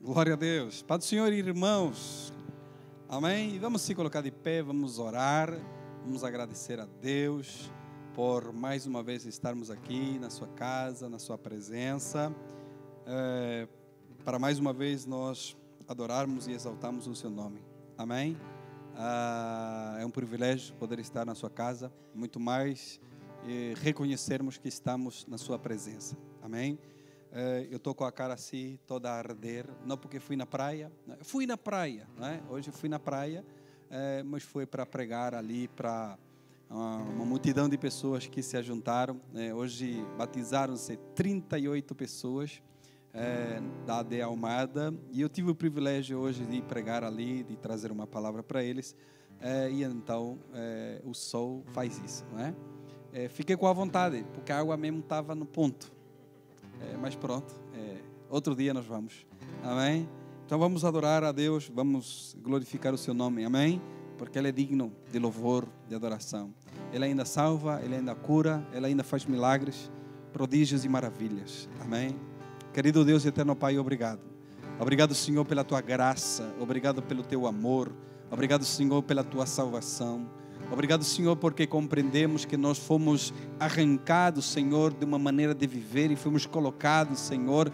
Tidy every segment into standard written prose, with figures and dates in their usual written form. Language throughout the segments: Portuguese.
Glória a Deus. Pai do Senhor, irmãos. Amém? E vamos se colocar de pé, vamos orar, vamos agradecer a Deus por mais uma vez estarmos aqui na sua casa, na sua presença, para mais uma vez nós adorarmos e exaltarmos o seu nome. Amém? É um privilégio poder estar na sua casa, muito mais reconhecermos que estamos na sua presença. Amém? Eu estou com a cara assim, toda a arder, não porque fui na praia, né? Hoje fui na praia, mas foi para pregar ali para uma multidão de pessoas que se ajuntaram. Hoje batizaram-se 38 pessoas da AD Almada, e eu tive o privilégio hoje de pregar ali, de trazer uma palavra para eles, e então o sol faz isso, não é? Fiquei com a vontade, porque a água mesmo estava no ponto. Mas pronto, outro dia nós vamos, amém? Então vamos adorar a Deus, vamos glorificar o seu nome, amém? Porque Ele é digno de louvor, de adoração. Ele ainda salva, Ele ainda cura, Ele ainda faz milagres, prodígios e maravilhas, amém? Querido Deus e eterno Pai, obrigado. Obrigado, Senhor, pela Tua graça, obrigado pelo Teu amor, obrigado, Senhor, pela Tua salvação. Obrigado, Senhor, porque compreendemos que nós fomos arrancados, Senhor, de uma maneira de viver e fomos colocados, Senhor,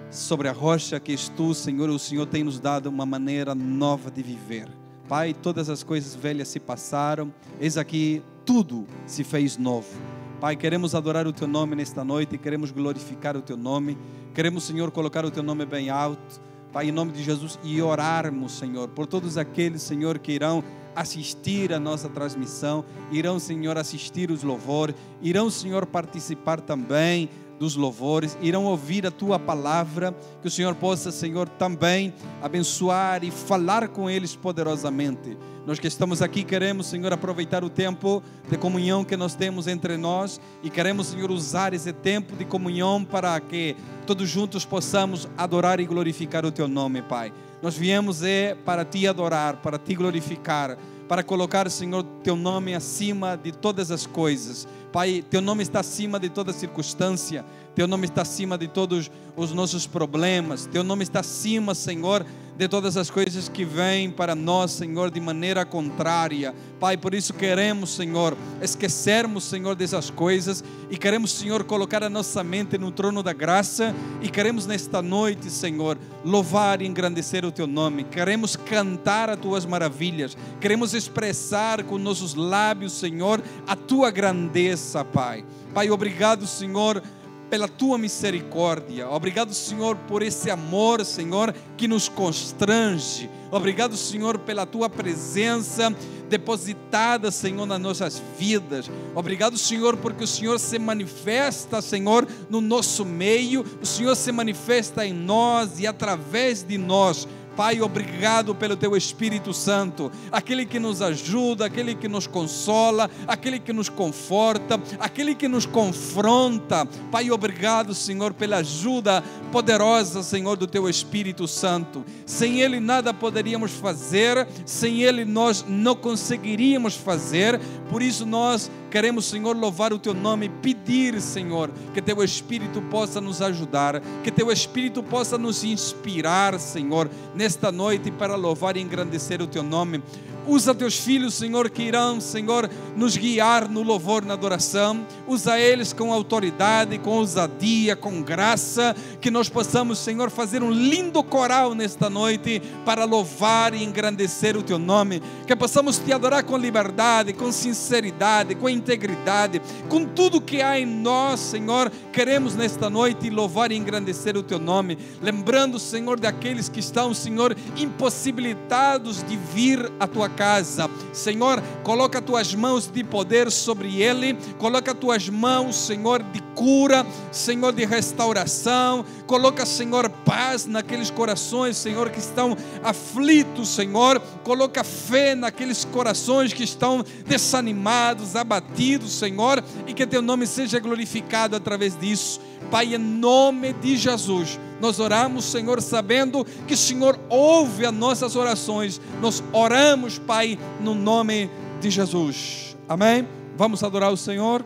sobre a rocha que és Tu, Senhor. O Senhor tem nos dado uma maneira nova de viver. Pai, todas as coisas velhas se passaram, eis aqui tudo se fez novo. Pai, queremos adorar o Teu nome nesta noite, queremos glorificar o Teu nome, queremos, Senhor, colocar o Teu nome bem alto, Pai, em nome de Jesus, e orarmos, Senhor, por todos aqueles, Senhor, que irão assistir a nossa transmissão, irão, Senhor, assistir os louvores, irão, Senhor, participar também dos louvores, irão ouvir a Tua palavra, que o Senhor possa, Senhor, também abençoar e falar com eles poderosamente. Nós que estamos aqui queremos, Senhor, aproveitar o tempo de comunhão que nós temos entre nós e queremos, Senhor, usar esse tempo de comunhão para que todos juntos possamos adorar e glorificar o Teu nome, Pai. Nós viemos para Te adorar, para Te glorificar, para colocar, Senhor, Teu nome acima de todas as coisas. Pai, Teu nome está acima de toda circunstância, Teu nome está acima de todos os nossos problemas, Teu nome está acima, Senhor, de todas as coisas que vêm para nós, Senhor, de maneira contrária. Pai, por isso queremos, Senhor, esquecermos, Senhor, dessas coisas e queremos, Senhor, colocar a nossa mente no trono da graça e queremos nesta noite, Senhor, louvar e engrandecer o Teu nome. Queremos cantar as Tuas maravilhas, queremos expressar com nossos lábios, Senhor, a Tua grandeza, Pai. Pai, obrigado, Senhor, pela Tua misericórdia. Obrigado, Senhor, por esse amor, Senhor, que nos constrange. Obrigado, Senhor, pela Tua presença depositada, Senhor, nas nossas vidas. Obrigado, Senhor, porque o Senhor se manifesta, Senhor, no nosso meio. O Senhor se manifesta em nós e através de nós. Pai, obrigado pelo Teu Espírito Santo, aquele que nos ajuda, aquele que nos consola, aquele que nos conforta, aquele que nos confronta. Pai, obrigado, Senhor, pela ajuda poderosa, Senhor, do Teu Espírito Santo. Sem Ele nada poderíamos fazer, sem Ele nós não conseguiríamos fazer. Por isso nós queremos, Senhor, louvar o Teu nome, pedir, Senhor, que Teu Espírito possa nos ajudar, que Teu Espírito possa nos inspirar, Senhor, nesta noite para louvar e engrandecer o Teu nome. Usa Teus filhos, Senhor, que irão, Senhor, nos guiar no louvor, na adoração. Usa eles com autoridade, com ousadia, com graça, que nós possamos, Senhor, fazer um lindo coral nesta noite para louvar e engrandecer o Teu nome. Que possamos Te adorar com liberdade, com sinceridade, com integridade, com tudo que há em nós, Senhor. Queremos nesta noite louvar e engrandecer o Teu nome. Lembrando, Senhor, daqueles que estão, Senhor, impossibilitados de vir à Tua casa. Senhor, coloca Tuas mãos de poder sobre ele, coloca Tuas mãos, Senhor, de cura, Senhor, de restauração. Coloca, Senhor, paz naqueles corações, Senhor, que estão aflitos, Senhor. Coloca fé naqueles corações que estão desanimados, abatidos, Senhor, e que Teu nome seja glorificado através disso. Pai, em nome de Jesus, nós oramos, Senhor, sabendo que o Senhor ouve as nossas orações. Nós oramos, Pai, no nome de Jesus. Amém? Vamos adorar o Senhor.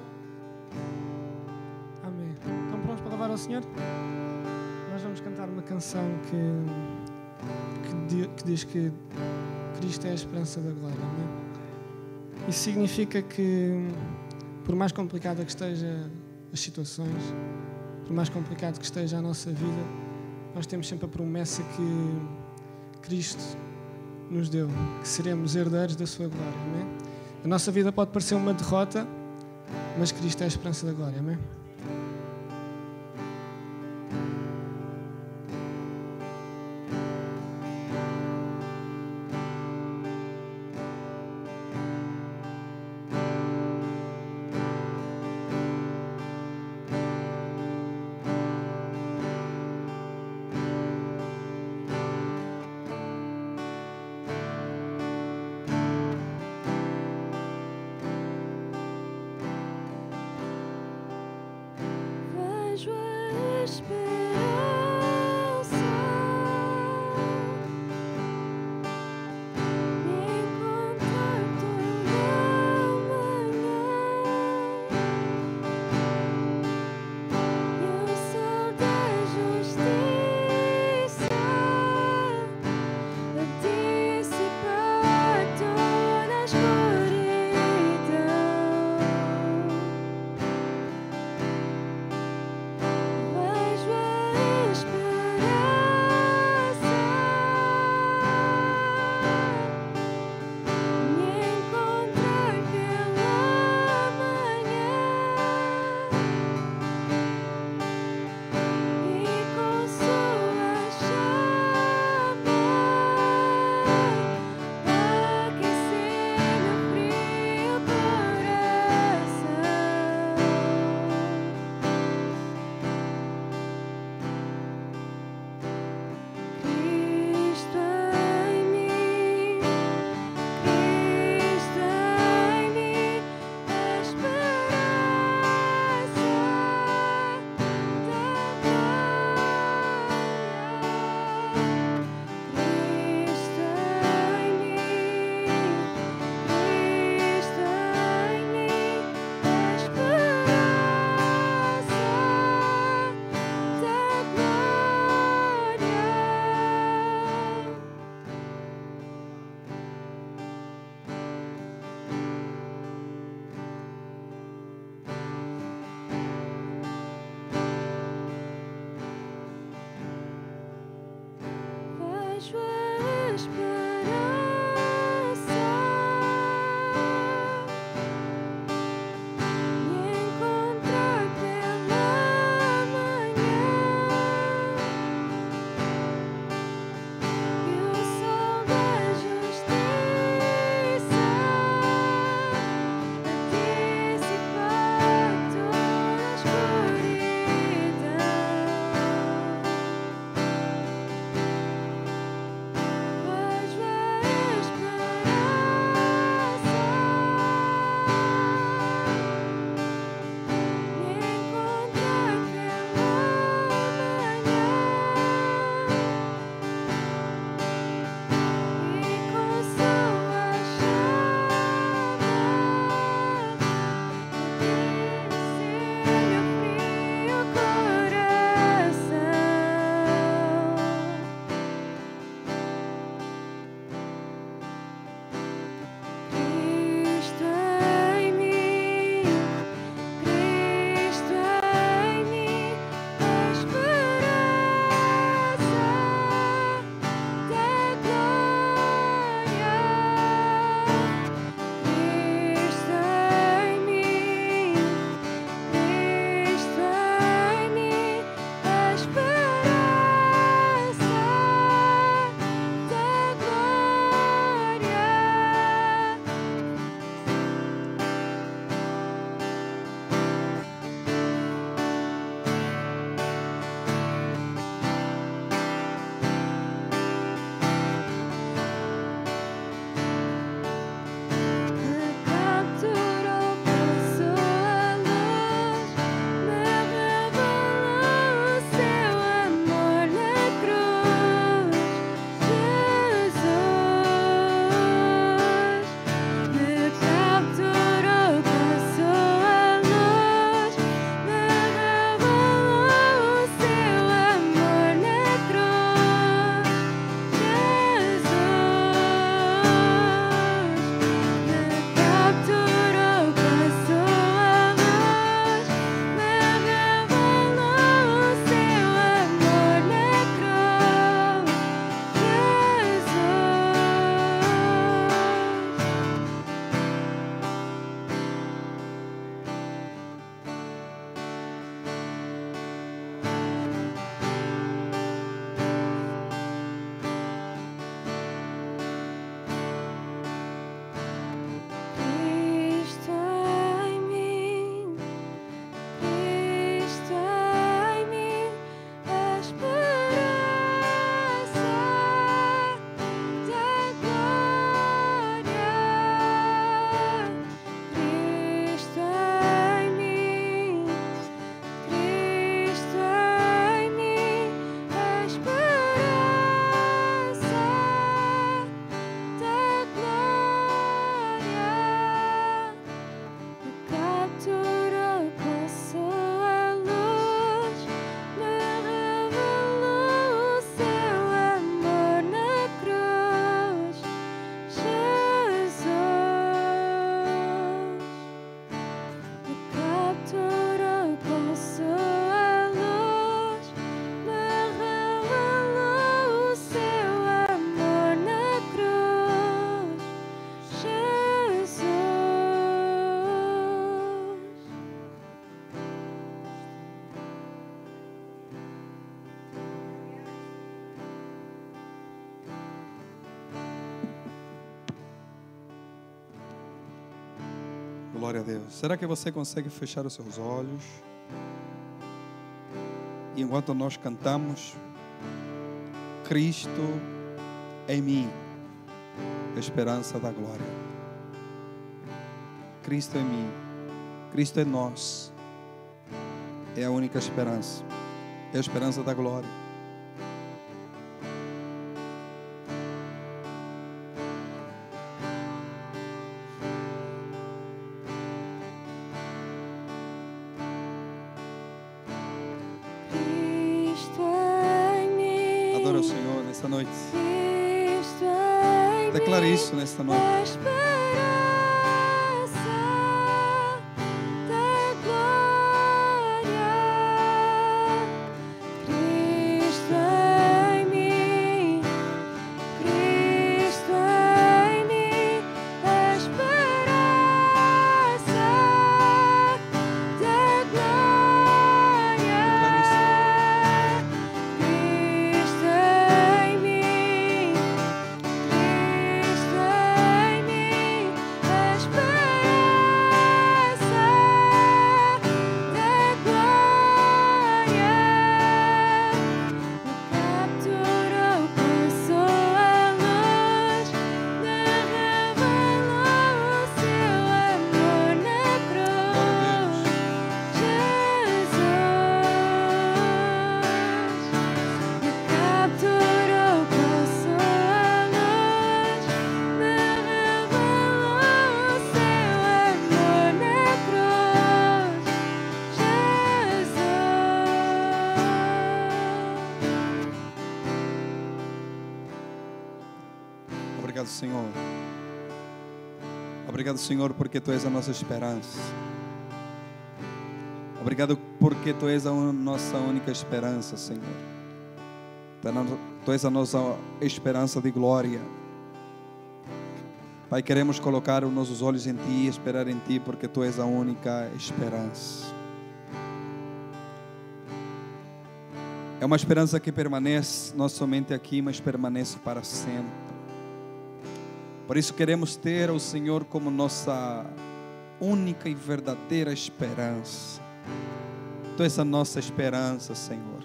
Amém. Estão prontos para louvar ao Senhor? Nós vamos cantar uma canção. canção que diz que Cristo é a esperança da glória, não é? Isso significa que, por mais complicada que esteja as situações, por mais complicado que esteja a nossa vida, nós temos sempre a promessa que Cristo nos deu, que seremos herdeiros da sua glória, amém? A nossa vida pode parecer uma derrota, mas Cristo é a esperança da glória, amém? Vejo glória a Deus. Será que você consegue fechar os seus olhos? E enquanto nós cantamos, Cristo em mim, esperança da glória. Cristo em mim, Cristo em nós, é a única esperança, é a esperança da glória. Adora o Senhor nesta noite. Declare isso nesta noite. Obrigado, Senhor. Obrigado, Senhor, porque Tu és a nossa esperança. Obrigado porque Tu és a nossa única esperança, Senhor. Tu és a nossa esperança de glória. Pai, queremos colocar os nossos olhos em Ti e esperar em Ti, porque Tu és a única esperança. É uma esperança que permanece não somente aqui, mas permanece para sempre. Por isso queremos ter o Senhor como nossa única e verdadeira esperança. Tu és a nossa esperança, Senhor.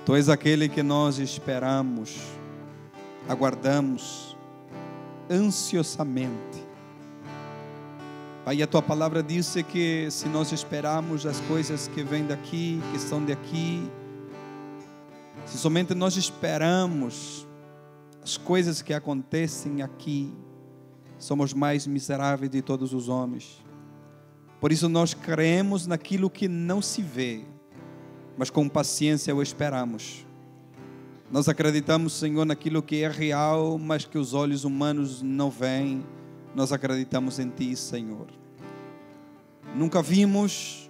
Tu és aquele que nós esperamos, aguardamos ansiosamente. Pai, a Tua palavra diz que se nós esperamos as coisas que vêm daqui, que são de aqui, se somente nós esperamos as coisas que acontecem aqui, somos mais miseráveis de todos os homens. Por isso nós cremos naquilo que não se vê, mas com paciência o esperamos. Nós acreditamos, Senhor, naquilo que é real, mas que os olhos humanos não veem. Nós acreditamos em Ti, Senhor. Nunca vimos,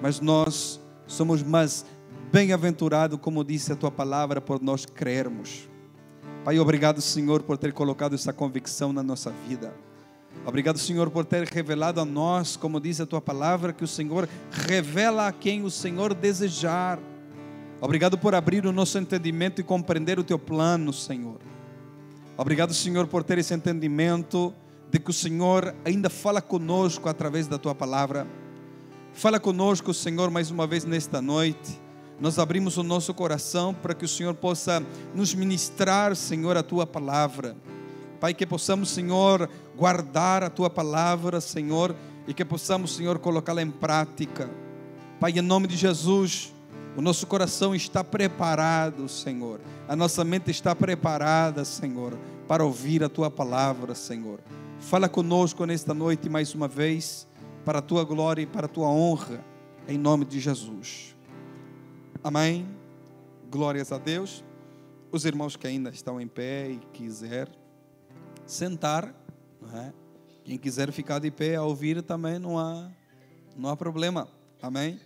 mas nós somos mais bem-aventurados, como disse a Tua palavra, por nós crermos. Pai, obrigado, Senhor, por ter colocado essa convicção na nossa vida. Obrigado, Senhor, por ter revelado a nós, como diz a Tua palavra, que o Senhor revela a quem o Senhor desejar. Obrigado por abrir o nosso entendimento e compreender o Teu plano, Senhor. Obrigado, Senhor, por ter esse entendimento de que o Senhor ainda fala conosco através da Tua palavra. Fala conosco, Senhor, mais uma vez nesta noite. Nós abrimos o nosso coração para que o Senhor possa nos ministrar, Senhor, a Tua palavra. Pai, que possamos, Senhor, guardar a Tua palavra, Senhor, e que possamos, Senhor, colocá-la em prática. Pai, em nome de Jesus, o nosso coração está preparado, Senhor. A nossa mente está preparada, Senhor, para ouvir a Tua palavra, Senhor. Fala conosco nesta noite mais uma vez, para a Tua glória e para a Tua honra, em nome de Jesus. Amém. Glórias a Deus. Os irmãos que ainda estão em pé e quiser sentar, não é? Quem quiser ficar de pé a ouvir também não há problema. Amém.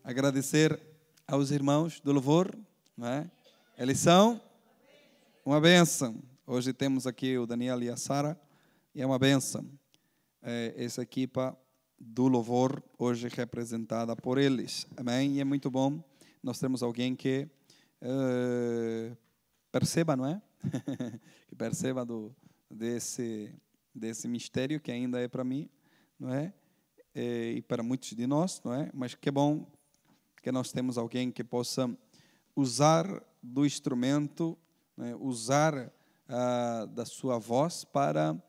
Agradecer aos irmãos do louvor, não é? Eles são uma bênção. Hoje temos aqui o Daniel e a Sara e é uma bênção. Essa equipa do louvor hoje representada por eles. Amém. E é muito bom. Nós temos alguém que perceba, não é? Que perceba desse mistério que ainda é para mim, não é? E para muitos de nós, não é? Mas que bom que nós temos alguém que possa usar do instrumento, né? Usar da sua voz para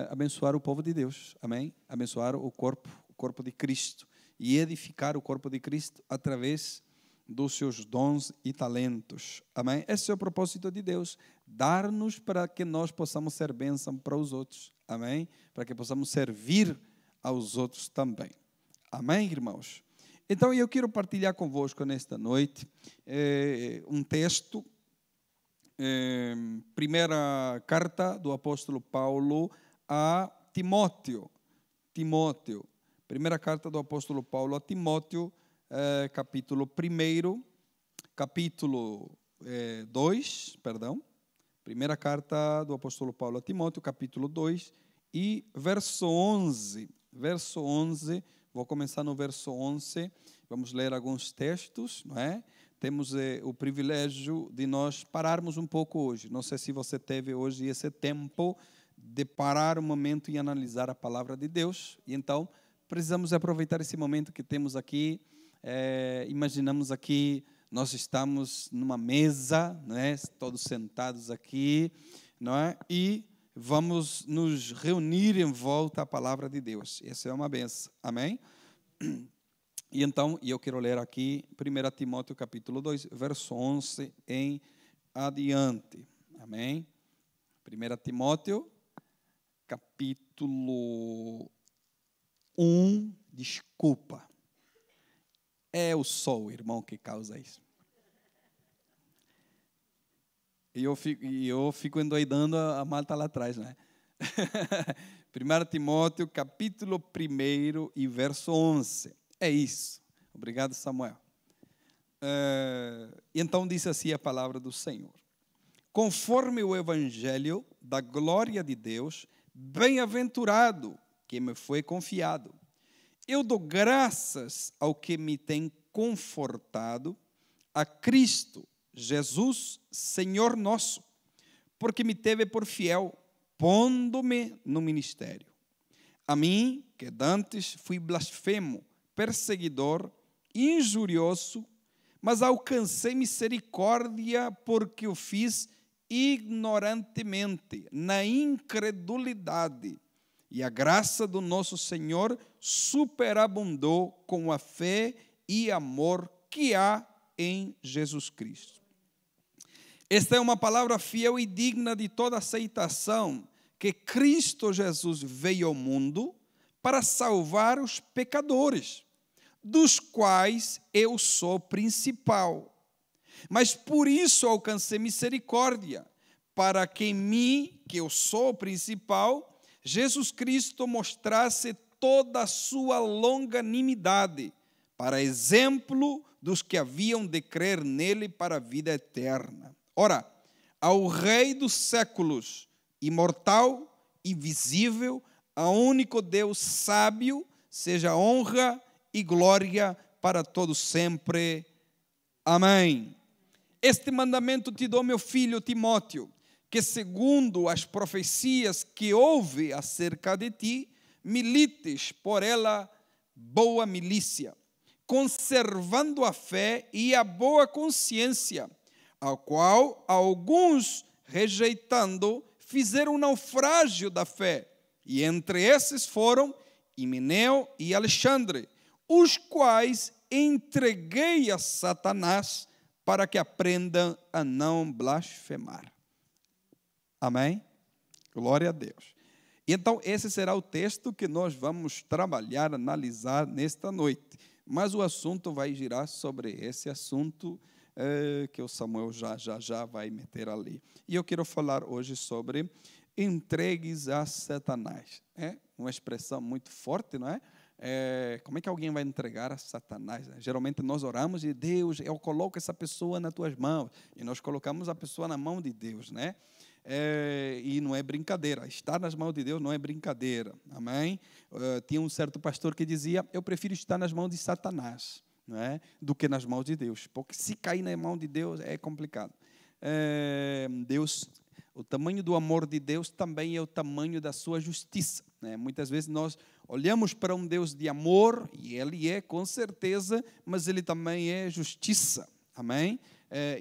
abençoar o povo de Deus, amém? Abençoar o corpo de Cristo e edificar o corpo de Cristo através dos seus dons e talentos, amém? Esse é o propósito de Deus, dar-nos para que nós possamos ser bênção para os outros, amém? Para que possamos servir aos outros também, amém, irmãos? Então, eu quero partilhar convosco nesta noite um texto, primeira carta do apóstolo Paulo a Timóteo. Primeira carta do apóstolo Paulo a Timóteo, capítulo 2, primeira carta do apóstolo Paulo a Timóteo, capítulo 2 e verso 11. Verso 11, vou começar no verso 11, vamos ler alguns textos, não é? Temos o privilégio de nós pararmos um pouco hoje. Não sei se você teve hoje esse tempo de parar um momento e analisar a palavra de Deus. E então, precisamos aproveitar esse momento que temos aqui. Imaginamos aqui, nós estamos numa mesa, não é? Todos sentados aqui, não é? E vamos nos reunir em volta à palavra de Deus. Essa é uma benção. Amém? E então, eu quero ler aqui 1 Timóteo capítulo 2, verso 11 em adiante. Amém? 1 Timóteo capítulo 1, desculpa. É o sol, irmão, que causa isso. E eu fico endoidando a malta lá atrás, né? 1 Timóteo, capítulo 1 e verso 11. É isso. Obrigado, Samuel. Então diz assim a palavra do Senhor. Conforme o evangelho da glória de Deus, bem-aventurado que me foi confiado. Eu dou graças ao que me tem confortado, a Cristo Jesus, Senhor nosso, porque me teve por fiel, pondo-me no ministério. A mim, que dantes fui blasfemo, perseguidor, injurioso, mas alcancei misericórdia porque o fiz ignorantemente, na incredulidade. E a graça do nosso Senhor superabundou com a fé e amor que há em Jesus Cristo. Esta é uma palavra fiel e digna de toda aceitação, que Cristo Jesus veio ao mundo para salvar os pecadores, dos quais eu sou principal. Mas por isso alcancei misericórdia, para que em mim, que eu sou o principal, Jesus Cristo mostrasse toda a sua longanimidade, para exemplo dos que haviam de crer nele para a vida eterna. Ora, ao Rei dos séculos, imortal, invisível, ao único Deus sábio, seja honra e glória para todos sempre. Amém. Este mandamento te dou, meu filho Timóteo, que segundo as profecias que houve acerca de ti, milites por ela boa milícia, conservando a fé e a boa consciência, ao qual alguns, rejeitando, fizeram naufrágio da fé, e entre esses foram Himeneu e Alexandre, os quais entreguei a Satanás para que aprendam a não blasfemar. Amém? Glória a Deus. Então, esse será o texto que nós vamos trabalhar, analisar nesta noite. Mas o assunto vai girar sobre esse assunto que o Samuel já vai meter ali. E eu quero falar hoje sobre entregues a Satanás. É uma expressão muito forte, não é? Como é que alguém vai entregar a Satanás? Geralmente nós oramos e Deus, eu coloco essa pessoa nas tuas mãos. E nós colocamos a pessoa na mão de Deus, né? E não é brincadeira. Estar nas mãos de Deus não é brincadeira. Amém? Tinha um certo pastor que dizia, eu prefiro estar nas mãos de Satanás, não é? Do que nas mãos de Deus. Porque se cair na mão de Deus é complicado. Deus O tamanho do amor de Deus também é o tamanho da sua justiça, né? Muitas vezes nós olhamos para um Deus de amor, e Ele é, com certeza, mas Ele também é justiça, amém?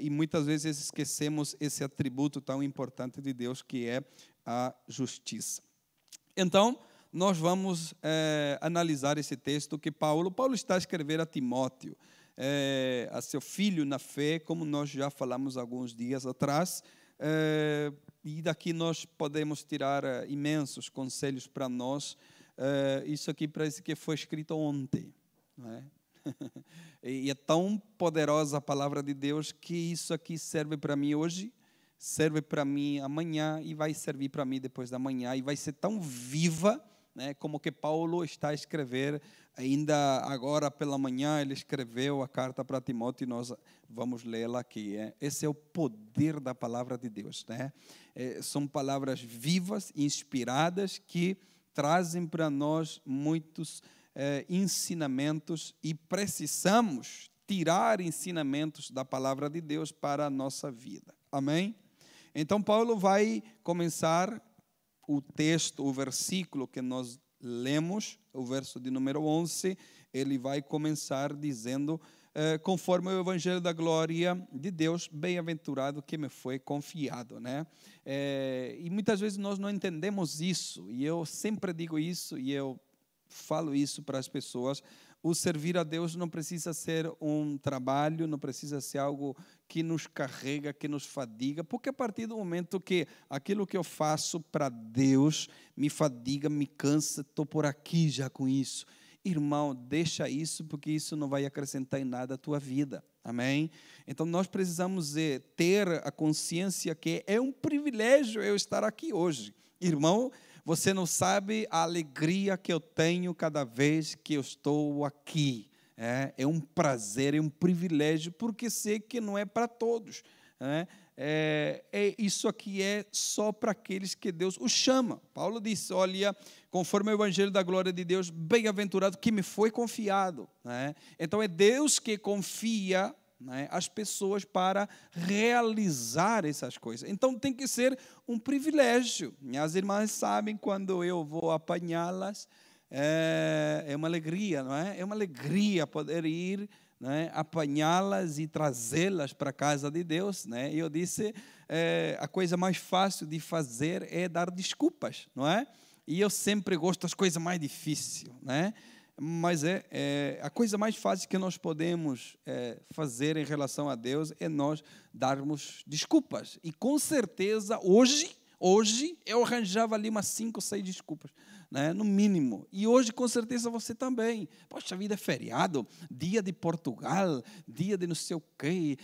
E muitas vezes esquecemos esse atributo tão importante de Deus, que é a justiça. Então, nós vamos analisar esse texto que Paulo está a escrever a Timóteo, a seu filho na fé, como nós já falamos alguns dias atrás, e daqui nós podemos tirar imensos conselhos para nós. Isso aqui parece que foi escrito ontem, não é? E é tão poderosa a palavra de Deus que isso aqui serve para mim hoje, serve para mim amanhã e vai servir para mim depois da manhã, e vai ser tão viva, né, como que Paulo está a escrever. Ainda agora pela manhã ele escreveu a carta para Timóteo e nós vamos lê-la aqui. Esse é o poder da palavra de Deus, né? São palavras vivas, inspiradas, que trazem para nós muitos ensinamentos, e precisamos tirar ensinamentos da palavra de Deus para a nossa vida. Amém? Então Paulo vai começar o texto, o versículo que nós lemos, o verso de número 11, ele vai começar dizendo, conforme o evangelho da glória de Deus, bem-aventurado que me foi confiado, né? E muitas vezes nós não entendemos isso, e eu sempre digo isso, e eu falo isso para as pessoas: o servir a Deus não precisa ser um trabalho, não precisa ser algo que nos carrega, que nos fadiga, porque a partir do momento que aquilo que eu faço para Deus me fadiga, me cansa, estou por aqui já com isso. Irmão, deixa isso, porque isso não vai acrescentar em nada à tua vida. Amém? Então nós precisamos ter a consciência que é um privilégio eu estar aqui hoje. Irmão, você não sabe a alegria que eu tenho cada vez que eu estou aqui. É um prazer, é um privilégio, porque sei que não é para todos, né? Isso aqui é só para aqueles que Deus os chama. Paulo disse, olha, conforme o evangelho da glória de Deus, bem-aventurado que me foi confiado, né? Então é Deus que confia, né, as pessoas para realizar essas coisas. Então tem que ser um privilégio. Minhas irmãs sabem, quando eu vou apanhá-las, é uma alegria, não é? É uma alegria poder ir, né, apanhá-las e trazê-las para a casa de Deus, né? E eu disse, a coisa mais fácil de fazer é dar desculpas, não é? E eu sempre gosto das coisas mais difíceis, né? Mas a coisa mais fácil que nós podemos fazer em relação a Deus é nós darmos desculpas. E com certeza, hoje eu arranjava ali umas 5 ou 6 desculpas, né, no mínimo. E hoje, com certeza, você também. Poxa vida, é feriado, dia de Portugal, dia de não sei o quê,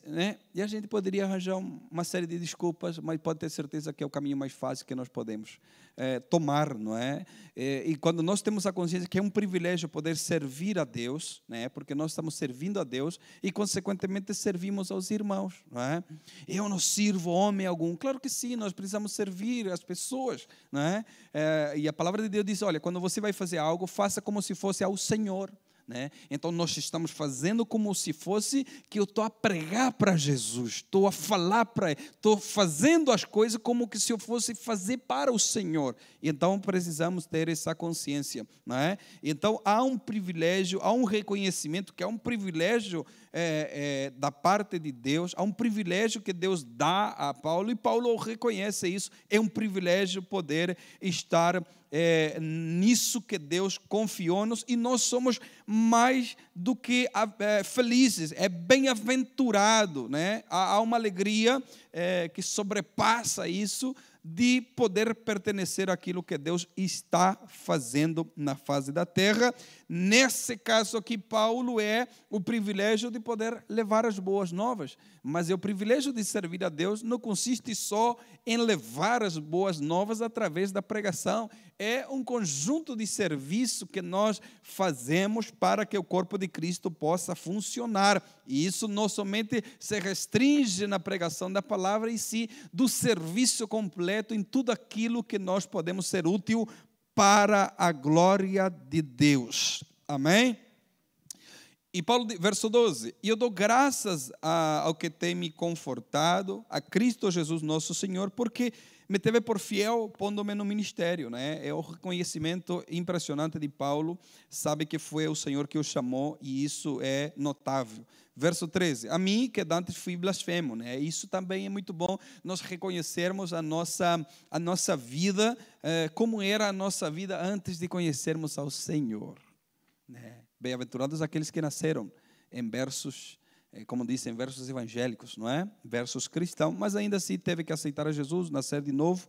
né? E a gente poderia arranjar uma série de desculpas, mas pode ter certeza que é o caminho mais fácil que nós podemos tomar, não é? E quando nós temos a consciência que é um privilégio poder servir a Deus, né? Porque nós estamos servindo a Deus e, consequentemente, servimos aos irmãos, não é? Eu não sirvo homem algum. Claro que sim, nós precisamos servir as pessoas, não é? E a palavra de Deus diz, olha, quando você vai fazer algo, faça como se fosse ao Senhor, né? Então nós estamos fazendo como se fosse que eu estou a pregar para Jesus, estou a falar para Ele, estou fazendo as coisas como que se eu fosse fazer para o Senhor. Então precisamos ter essa consciência, não é? Então há um privilégio, há um reconhecimento que é um privilégio da parte de Deus, há um privilégio que Deus dá a Paulo, e Paulo reconhece isso. É um privilégio poder estar nisso que Deus confiou-nos, e nós somos mais do que felizes, bem-aventurado, né? Há uma alegria que sobrepassa isso, de poder pertencer àquilo que Deus está fazendo na face da terra. Nesse caso aqui, Paulo o privilégio de poder levar as boas novas, mas o privilégio de servir a Deus não consiste só em levar as boas novas através da pregação. É um conjunto de serviço que nós fazemos para que o corpo de Cristo possa funcionar. E isso não somente se restringe na pregação da palavra, e sim do serviço completo em tudo aquilo que nós podemos ser útil para a glória de Deus. Amém? E Paulo, verso 12, e eu dou graças ao que tem me confortado, a Cristo Jesus nosso Senhor, porque me teve por fiel pondo-me no ministério, né? É o reconhecimento impressionante de Paulo, sabe que foi o Senhor que o chamou, e isso é notável. Verso 13, a mim que dantes fui blasfemo, né? Isso também é muito bom, nós reconhecermos a nossa vida, como era a nossa vida antes de conhecermos ao Senhor, né? Bem-aventurados aqueles que nasceram em berços, como dizem, versos evangélicos, não é? Versos cristãos, mas ainda assim teve que aceitar a Jesus, nascer de novo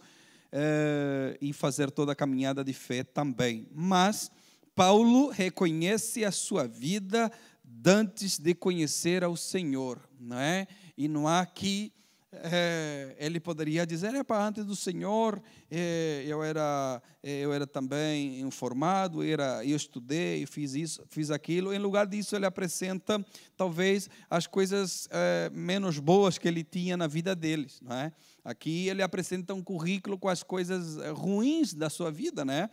e fazer toda a caminhada de fé também. Mas Paulo reconhece a sua vida antes de conhecer ao Senhor, não é? E não há aqui, ele poderia dizer, antes do Senhor eu era também informado, eu estudei, fiz isso, fiz aquilo. Em lugar disso, ele apresenta talvez as coisas menos boas que ele tinha na vida deles, não é? Aqui ele apresenta um currículo com as coisas ruins da sua vida, né?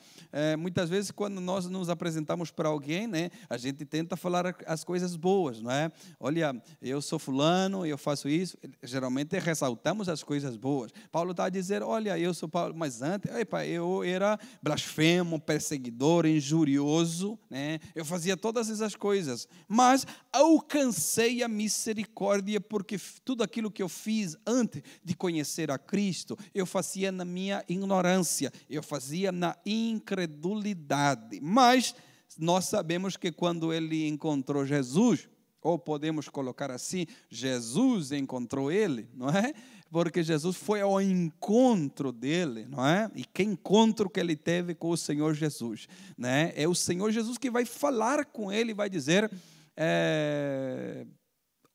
Muitas vezes, quando nós nos apresentamos para alguém, né, a gente tenta falar as coisas boas, não é? Olha, eu sou fulano, eu faço isso. Geralmente ressaltamos as coisas boas. Paulo está a dizer, olha, eu sou Paulo, mas antes, eu era blasfemo, perseguidor, injurioso, né? Eu fazia todas essas coisas, mas alcancei a misericórdia, porque tudo aquilo que eu fiz antes de conhecer a Cristo, eu fazia na minha ignorância, eu fazia na incredulidade. Mas nós sabemos que quando ele encontrou Jesus, ou podemos colocar assim, Jesus encontrou ele, não é? Porque Jesus foi ao encontro dele, não é? E que encontro que ele teve com o Senhor Jesus, né? É o Senhor Jesus que vai falar com ele e vai dizer,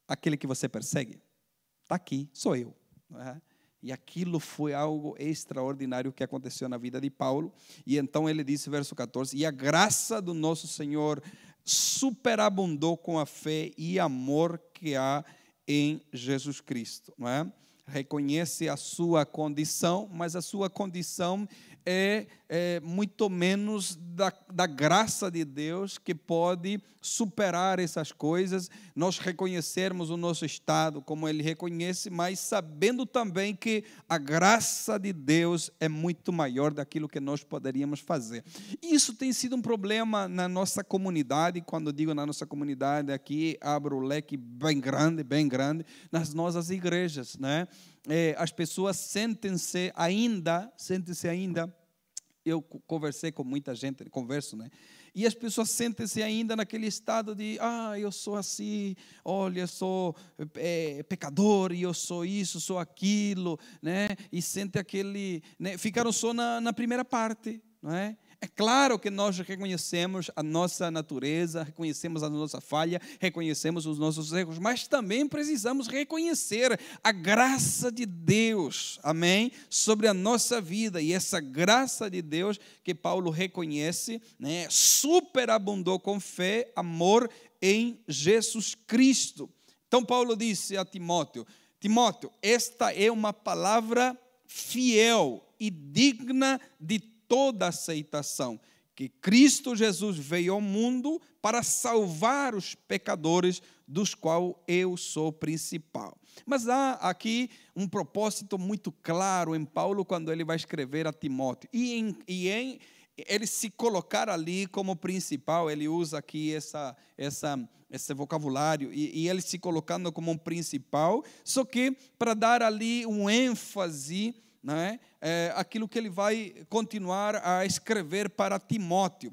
aquele que você persegue, está aqui, sou eu, não é? E aquilo foi algo extraordinário que aconteceu na vida de Paulo. E então ele disse, verso 14, e a graça do nosso Senhor superabundou com a fé e amor que há em Jesus Cristo, não é? Reconhece a sua condição, mas a sua condição é muito menos da graça de Deus, que pode superar essas coisas. Nós reconhecermos o nosso estado como Ele reconhece, mas sabendo também que a graça de Deus é muito maior daquilo que nós poderíamos fazer. Isso tem sido um problema na nossa comunidade. Quando digo na nossa comunidade, aqui abro o leque bem grande, nas nossas igrejas, né? As pessoas sentem-se ainda, eu conversei com muita gente, converso, né? E as pessoas sentem-se ainda naquele estado de, eu sou assim, olha, eu sou pecador, e eu sou isso, sou aquilo, né? E sente aquele, né? Ficaram só na primeira parte, não é? É claro que nós reconhecemos a nossa natureza, reconhecemos a nossa falha, reconhecemos os nossos erros, mas também precisamos reconhecer a graça de Deus, amém? Sobre a nossa vida. E essa graça de Deus que Paulo reconhece, né, superabundou com fé, amor em Jesus Cristo. Então Paulo disse a Timóteo, esta é uma palavra fiel e digna de toda aceitação, que Cristo Jesus veio ao mundo para salvar os pecadores, dos quais eu sou principal. Mas há aqui um propósito muito claro em Paulo quando ele vai escrever a Timóteo. E em ele se colocar ali como principal, ele usa aqui esse vocabulário, e ele se colocando como um principal, só que para dar ali um ênfase, não é? Aquilo que ele vai continuar a escrever para Timóteo.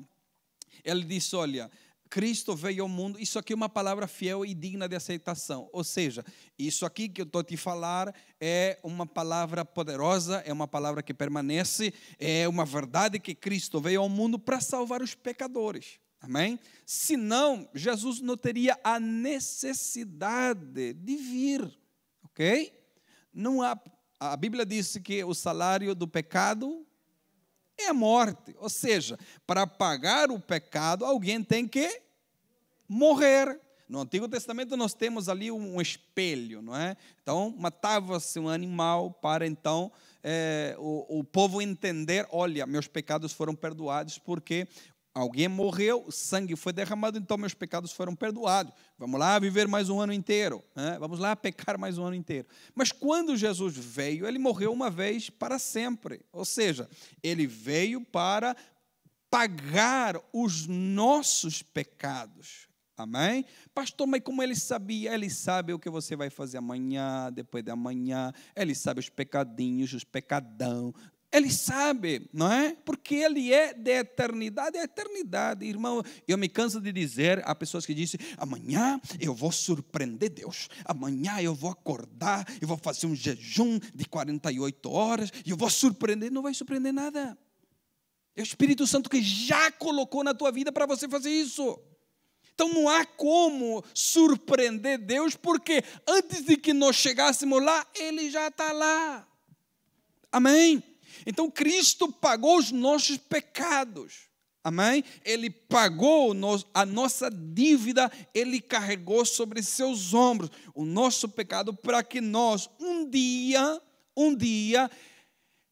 Ele diz, olha, Cristo veio ao mundo, isso aqui é uma palavra fiel e digna de aceitação. Ou seja, isso aqui que eu estou a te falar é uma palavra poderosa, é uma palavra que permanece, é uma verdade que Cristo veio ao mundo para salvar os pecadores. Amém? Senão, Jesus não teria a necessidade de vir. Ok? Não há... A Bíblia diz que o salário do pecado é a morte. Ou seja, para pagar o pecado, alguém tem que morrer. No Antigo Testamento nós temos ali um espelho, não é? Então, matava-se um animal para então o povo entender, olha, meus pecados foram perdoados, porque Alguém morreu, o sangue foi derramado, então meus pecados foram perdoados. Vamos lá viver mais um ano inteiro, né? Vamos lá pecar mais um ano inteiro. Mas quando Jesus veio, ele morreu uma vez para sempre. Ou seja, ele veio para pagar os nossos pecados. Amém? Pastor, mas como ele sabia? Ele sabe o que você vai fazer amanhã, depois de amanhã. Ele sabe os pecadinhos, os pecadão. Ele sabe, não é? Porque ele é de eternidade a eternidade, irmão. Eu me canso de dizer a pessoas que dizem: amanhã eu vou surpreender Deus. Amanhã eu vou acordar, eu vou fazer um jejum de 48 horas e eu vou surpreender. Não vai surpreender nada. É o Espírito Santo que já colocou na tua vida para você fazer isso. Então não há como surpreender Deus, porque antes de que nós chegássemos lá, Ele já está lá. Amém? Então Cristo pagou os nossos pecados. Amém? Ele pagou a nossa dívida, Ele carregou sobre seus ombros o nosso pecado para que nós um dia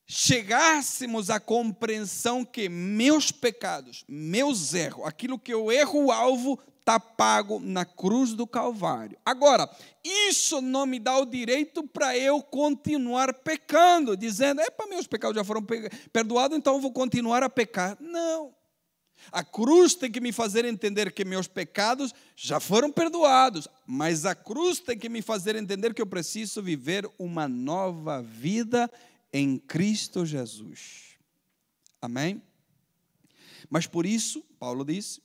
chegássemos à compreensão que meus pecados, meus erros, aquilo que eu erro o alvo, está pago na cruz do Calvário. Agora, isso não me dá o direito para eu continuar pecando, dizendo: meus pecados já foram perdoados, então eu vou continuar a pecar. Não. A cruz tem que me fazer entender que meus pecados já foram perdoados, mas a cruz tem que me fazer entender que eu preciso viver uma nova vida em Cristo Jesus. Amém? Mas por isso, Paulo disse,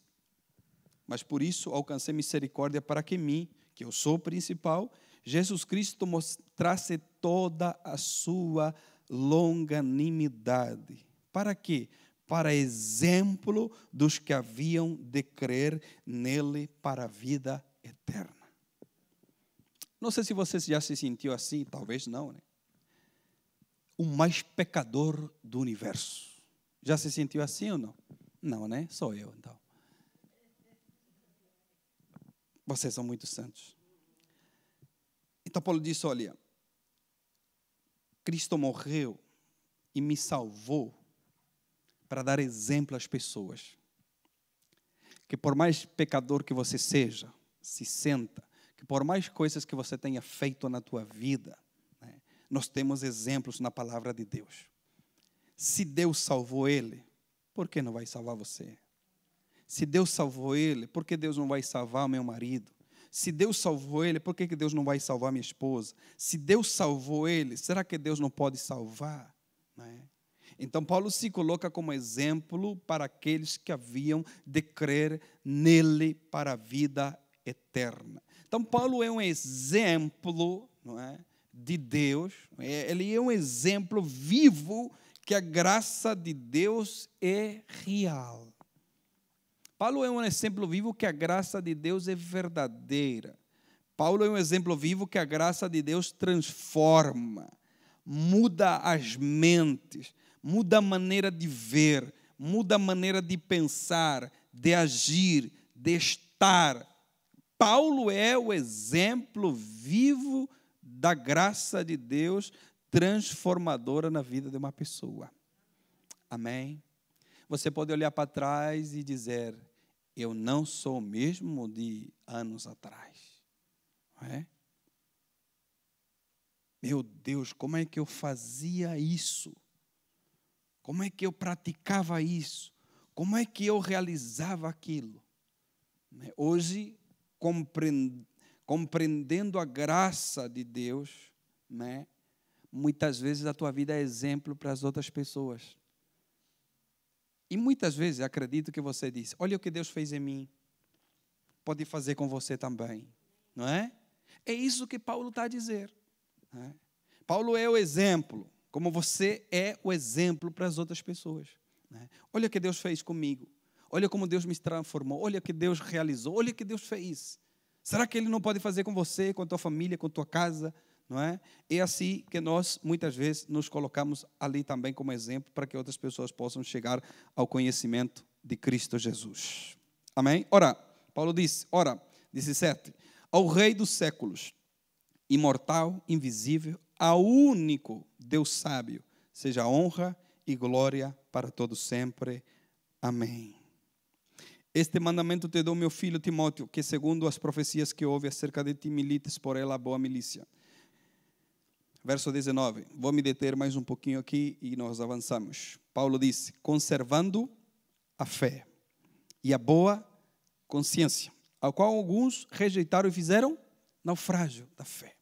mas por isso alcancei misericórdia para que mim, que eu sou o principal, Jesus Cristo mostrasse toda a sua longanimidade. Para quê? Para exemplo dos que haviam de crer nele para a vida eterna. Não sei se você já se sentiu assim, talvez não, né? O mais pecador do universo. Já se sentiu assim ou não? Não, né? Sou eu, então. Vocês são muito santos. Então Paulo disse: olha, Cristo morreu e me salvou para dar exemplo às pessoas. Que por mais pecador que você seja, se senta, que por mais coisas que você tenha feito na tua vida, né, nós temos exemplos na palavra de Deus. Se Deus salvou ele, por que não vai salvar você? Se Deus salvou ele, por que Deus não vai salvar o meu marido? Se Deus salvou ele, por que Deus não vai salvar minha esposa? Se Deus salvou ele, será que Deus não pode salvar? Não é? Então Paulo se coloca como exemplo para aqueles que haviam de crer nele para a vida eterna. Então Paulo é um exemplo, não é, de Deus, ele é um exemplo vivo que a graça de Deus é real. Paulo é um exemplo vivo que a graça de Deus é verdadeira. Paulo é um exemplo vivo que a graça de Deus transforma, muda as mentes, muda a maneira de ver, muda a maneira de pensar, de agir, de estar. Paulo é o exemplo vivo da graça de Deus transformadora na vida de uma pessoa. Amém? Você pode olhar para trás e dizer: eu não sou o mesmo de anos atrás. Não é? Meu Deus, como é que eu fazia isso? Como é que eu praticava isso? Como é que eu realizava aquilo? Hoje, compreendendo a graça de Deus, né, muitas vezes a tua vida é exemplo para as outras pessoas. E muitas vezes acredito que você diz: olha o que Deus fez em mim, pode fazer com você também, não é? É isso que Paulo está a dizer. Né? Paulo é o exemplo, como você é o exemplo para as outras pessoas. Né? Olha o que Deus fez comigo, olha como Deus me transformou, olha o que Deus realizou, olha o que Deus fez. Será que Ele não pode fazer com você, com a tua família, com a tua casa? Não é? É assim que nós, muitas vezes, nos colocamos ali também como exemplo para que outras pessoas possam chegar ao conhecimento de Cristo Jesus. Amém? Ora, Paulo disse, 17, ao Rei dos séculos, imortal, invisível, ao único Deus sábio, seja honra e glória para todos sempre. Amém. Este mandamento te dou, meu filho Timóteo, que segundo as profecias que houve acerca de ti, milites por ela a boa milícia. Verso 19. Vou me deter mais um pouquinho aqui e nós avançamos. Paulo disse, conservando a fé e a boa consciência, ao qual alguns rejeitaram e fizeram naufrágio da fé.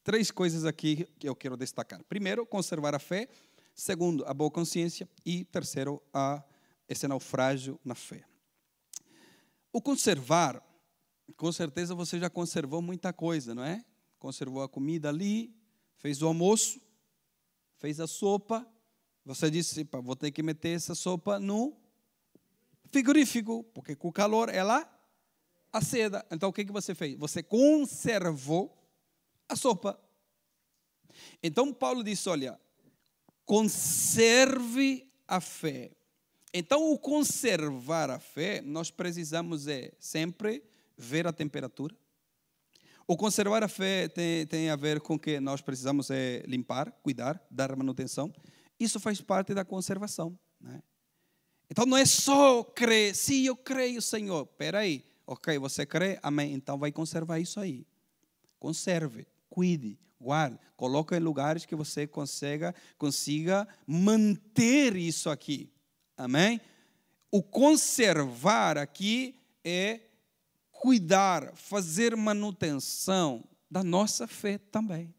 3 coisas aqui que eu quero destacar. Primeiro, conservar a fé. Segundo, a boa consciência. E terceiro, esse naufrágio na fé. O conservar, com certeza você já conservou muita coisa, não é? Conservou a comida ali, fez o almoço, fez a sopa. Você disse, vou ter que meter essa sopa no frigorífico, porque com o calor ela aceda. Então o que você fez? Você conservou a sopa. Então Paulo disse, olha, conserve a fé. Então, o conservar a fé, nós precisamos sempre ver a temperatura. O conservar a fé tem a ver com que nós precisamos limpar, cuidar, dar manutenção. Isso faz parte da conservação, né? Então, não é só crer, sim, eu creio, Senhor. Espera aí, ok, você crê, amém, então vai conservar isso aí. Conserve, cuide, guarde, coloque em lugares que você consiga manter isso aqui. Amém? O conservar aqui é cuidar, fazer manutenção da nossa fé também.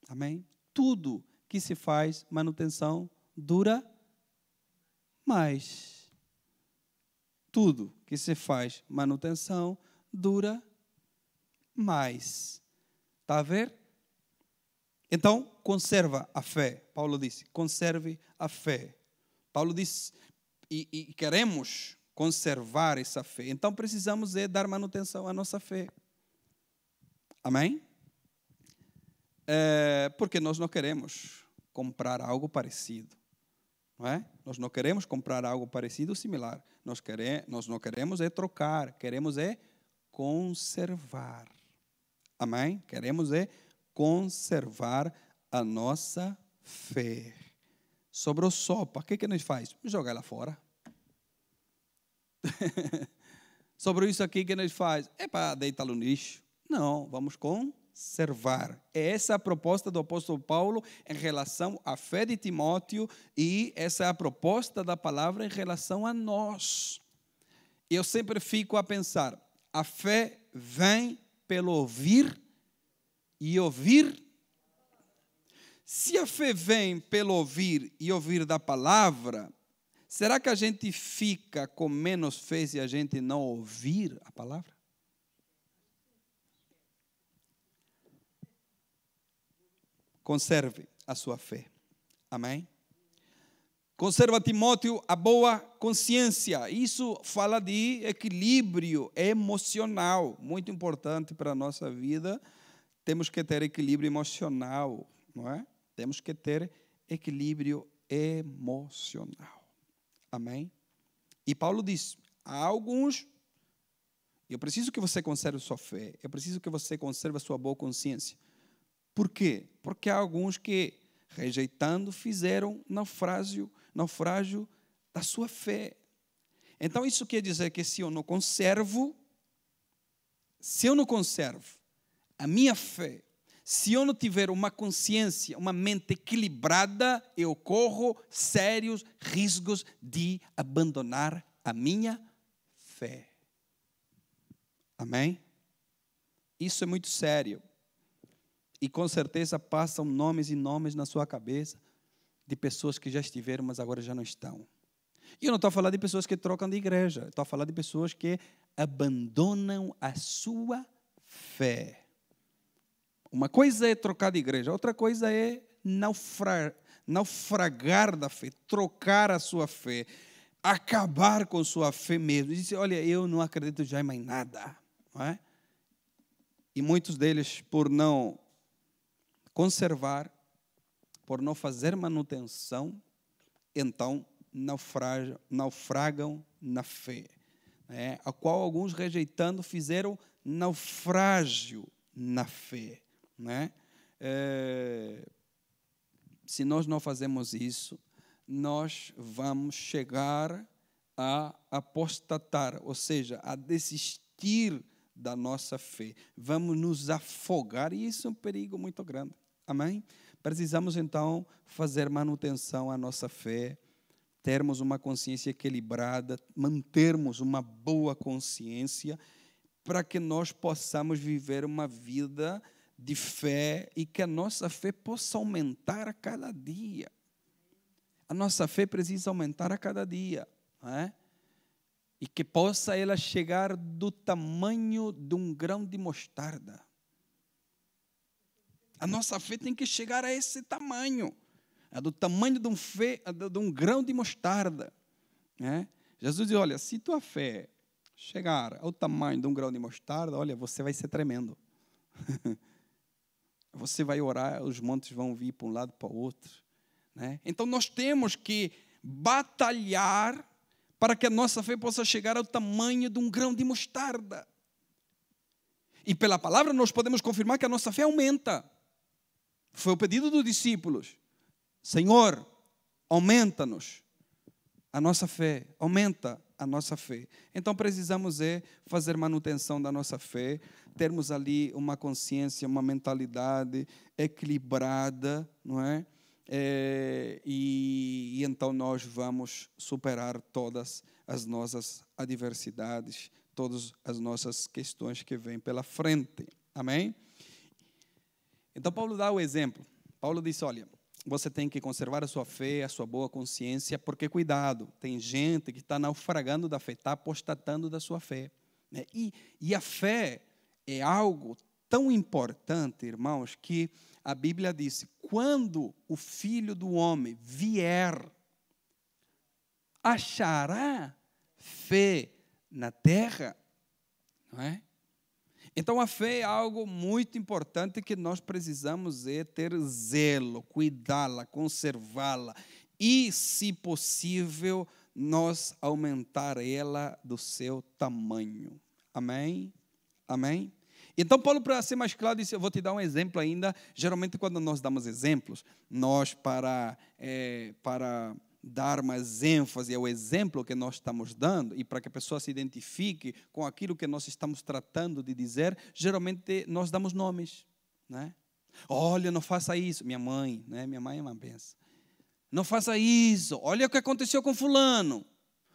Amém? Tudo que se faz manutenção dura mais. Tudo que se faz manutenção dura mais. Está a ver? Então, conserva a fé. Paulo disse, conserve a fé. Paulo disse, e queremos conservar essa fé. Então, precisamos dar manutenção à nossa fé. Amém? Porque nós não queremos comprar algo parecido. Não é? Nós não queremos comprar algo parecido ou similar. Nós não queremos trocar. Queremos conservar. Amém? Queremos conservar a nossa fé. Sobrou sopa, o que nós faz? Joga ela fora. Sobre isso aqui que nós faz? É para deitar no lixo. Não, vamos conservar. Essa é a proposta do apóstolo Paulo em relação à fé de Timóteo e essa é a proposta da palavra em relação a nós. Eu sempre fico a pensar, a fé vem pelo ouvir e ouvir. Se a fé vem pelo ouvir e ouvir da palavra, será que a gente fica com menos fé se a gente não ouvir a palavra? Conserve a sua fé. Amém? Conserva, Timóteo, a boa consciência. Isso fala de equilíbrio emocional, muito importante para a nossa vida. Temos que ter equilíbrio emocional, não é? Temos que ter equilíbrio emocional. Amém? E Paulo diz, há alguns, eu preciso que você conserve a sua fé, eu preciso que você conserve a sua boa consciência. Por quê? Porque há alguns que, rejeitando, fizeram naufrágio da sua fé. Então, isso quer dizer que se eu não conservo a minha fé, se eu não tiver uma consciência, uma mente equilibrada, eu corro sérios riscos de abandonar a minha fé. Amém? Isso é muito sério. E com certeza passam nomes e nomes na sua cabeça de pessoas que já estiveram, mas agora já não estão. E eu não estou a falar de pessoas que trocam de igreja. Estou a falar de pessoas que abandonam a sua fé. Uma coisa é trocar de igreja, outra coisa é naufragar da fé, trocar a sua fé, acabar com sua fé mesmo. Dizer, olha, eu não acredito já em mais nada. Não é? E muitos deles, por não conservar, por não fazer manutenção, então naufragam na fé. A qual alguns, rejeitando, fizeram naufrágio na fé. Se nós não fazemos isso, nós vamos chegar a apostatar, ou seja, a desistir da nossa fé. Vamos nos afogar e isso é um perigo muito grande. Amém? Precisamos, então, fazer manutenção à nossa fé, termos uma consciência equilibrada, mantermos uma boa consciência para que nós possamos viver uma vida de fé e que a nossa fé possa aumentar a cada dia. A nossa fé precisa aumentar a cada dia, não é? E que possa ela chegar do tamanho de um grão de mostarda. A nossa fé tem que chegar a esse tamanho, do tamanho de um grão de mostarda. Né? Jesus diz, olha, se tua fé chegar ao tamanho de um grão de mostarda, olha, você vai ser tremendo. Você vai orar, os montes vão vir para um lado para o outro. Né? Então, nós temos que batalhar para que a nossa fé possa chegar ao tamanho de um grão de mostarda. E pela palavra nós podemos confirmar que a nossa fé aumenta. Foi o pedido dos discípulos. Senhor, aumenta-nos a nossa fé, aumenta a nossa fé. Então precisamos fazer manutenção da nossa fé, termos ali uma consciência, uma mentalidade equilibrada, não é? E então nós vamos superar todas as nossas adversidades, todas as nossas questões que vêm pela frente. Amém? Então Paulo dá o exemplo. Paulo diz, olha, você tem que conservar a sua fé, a sua boa consciência, porque cuidado, tem gente que está naufragando da fé, está apostatando da sua fé. Né? E a fé é algo tão importante, irmãos, que a Bíblia diz, quando o Filho do Homem vier, achará fé na terra? Não é? Então, a fé é algo muito importante que nós precisamos ter zelo, cuidá-la, conservá-la e, se possível, nós aumentar ela do seu tamanho. Amém? Amém? Então, Paulo, para ser mais claro, disse, eu vou te dar um exemplo ainda. Geralmente, quando nós damos exemplos, nós, para dar mais ênfase ao exemplo que nós estamos dando e para que a pessoa se identifique com aquilo que nós estamos tratando de dizer, geralmente nós damos nomes. Né? Olha, não faça isso. Minha mãe, né? Minha mãe é uma benção. Não faça isso. Olha o que aconteceu com fulano.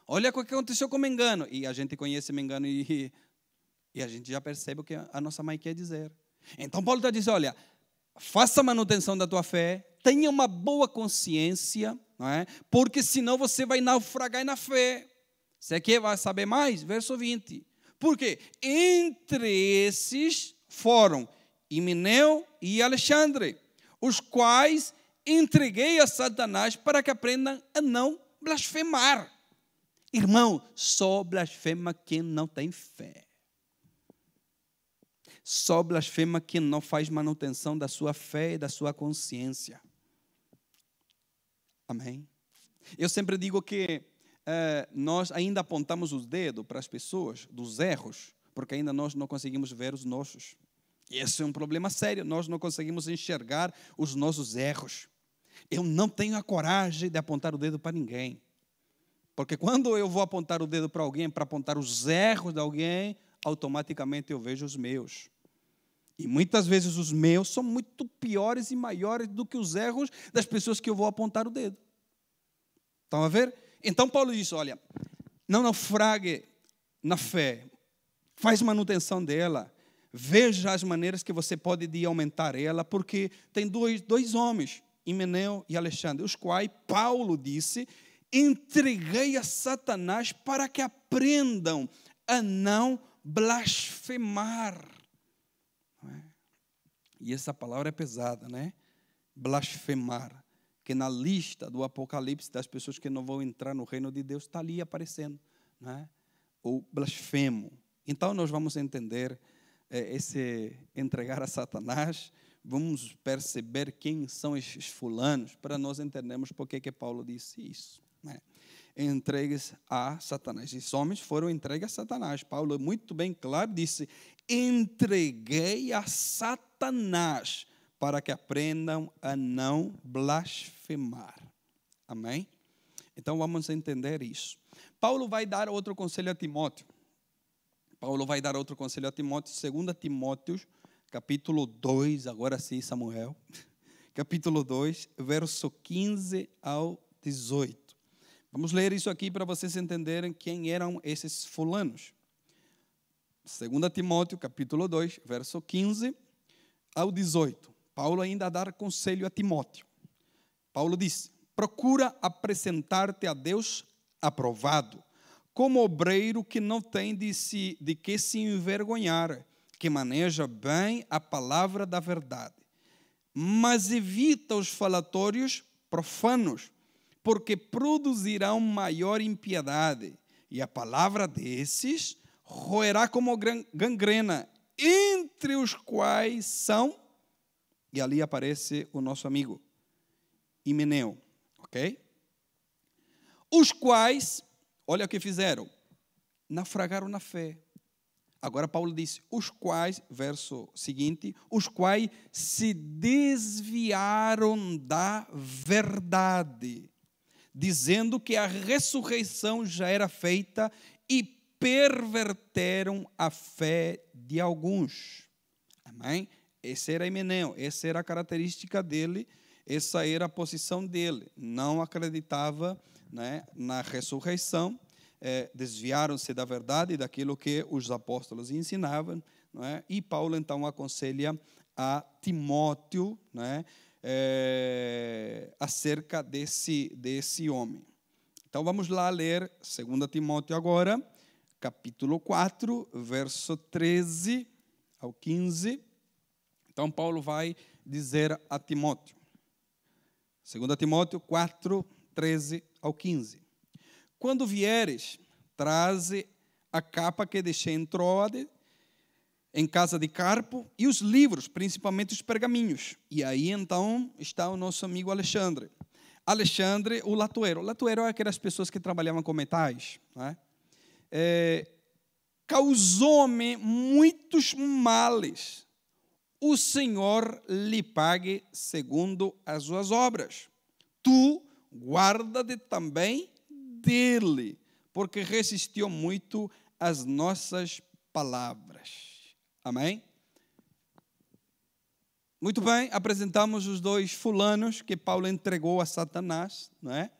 Olha o que aconteceu com Mengano. E a gente conhece Mengano e a gente já percebe o que a nossa mãe quer dizer. Então, Paulo está dizendo, olha, faça a manutenção da tua fé, tenha uma boa consciência, não é? Porque senão você vai naufragar na fé. Você quer saber mais? Verso 20. Por quê? Entre esses foram Himeneu e Alexandre, os quais entreguei a Satanás para que aprendam a não blasfemar. Irmão, só blasfema quem não tem fé. Só blasfema quem não faz manutenção da sua fé e da sua consciência. Amém? Eu sempre digo que nós ainda apontamos os dedos para as pessoas dos erros, porque ainda nós não conseguimos ver os nossos. E esse é um problema sério, nós não conseguimos enxergar os nossos erros. Eu não tenho a coragem de apontar o dedo para ninguém. Porque quando eu vou apontar o dedo para alguém, para apontar os erros de alguém, automaticamente eu vejo os meus. E muitas vezes os meus são muito piores e maiores do que os erros das pessoas que eu vou apontar o dedo. Estão a ver? Então Paulo diz, olha, não naufrague na fé, faz manutenção dela, veja as maneiras que você pode aumentar ela, porque tem dois homens, Himeneu e Alexandre, os quais Paulo disse, entreguei a Satanás para que aprendam a não blasfemar. E essa palavra é pesada, né? Blasfemar, que na lista do Apocalipse das pessoas que não vão entrar no reino de Deus está ali aparecendo, né? O blasfemo. Então nós vamos entender esse entregar a Satanás, vamos perceber quem são esses fulanos para nós entendermos por que Paulo disse isso, né? Entregues a Satanás. Esses homens foram entregues a Satanás. Paulo, muito bem claro, disse, entreguei a Satanás para que aprendam a não blasfemar. Amém? Então, vamos entender isso. Paulo vai dar outro conselho a Timóteo. Paulo vai dar outro conselho a Timóteo, 2 Timóteo, capítulo 2, agora sim, Samuel, capítulo 2, verso 15 ao 18. Vamos ler isso aqui para vocês entenderem quem eram esses fulanos. 2 Timóteo, capítulo 2, verso 15 ao 18. Paulo ainda dá conselho a Timóteo. Paulo diz: procura apresentar-te a Deus aprovado, como obreiro que não tem de que se envergonhar, que maneja bem a palavra da verdade. Mas evita os falatórios profanos, porque produzirão maior impiedade, e a palavra desses roerá como gangrena, entre os quais são, e ali aparece o nosso amigo Himeneu, ok? Os quais, olha o que fizeram, naufragaram na fé. Agora Paulo diz, os quais, verso seguinte, os quais se desviaram da verdade, dizendo que a ressurreição já era feita e perverteram a fé de alguns. Amém? Esse era Himeneu, essa era a característica dele, essa era a posição dele. Não acreditava, né, na ressurreição, desviaram-se da verdade, daquilo que os apóstolos ensinavam, né? E Paulo então aconselha a Timóteo, né, acerca desse homem. Então vamos lá ler 2 Timóteo agora, capítulo 4, verso 13 ao 15. Então Paulo vai dizer a Timóteo, 2 Timóteo 4, 13 ao 15. Quando vieres, traze a capa que deixei em Troade, em casa de Carpo, e os livros, principalmente os pergaminhos. E aí, então, está o nosso amigo Alexandre. Alexandre, o latoeiro. O latoeiro é aquelas pessoas que trabalhavam com metais, né? Causou-me muitos males. O Senhor lhe pague segundo as suas obras. Tu guarda-te também dele, porque resistiu muito às nossas palavras. Amém? Muito bem, apresentamos os dois fulanos que Paulo entregou a Satanás, não é?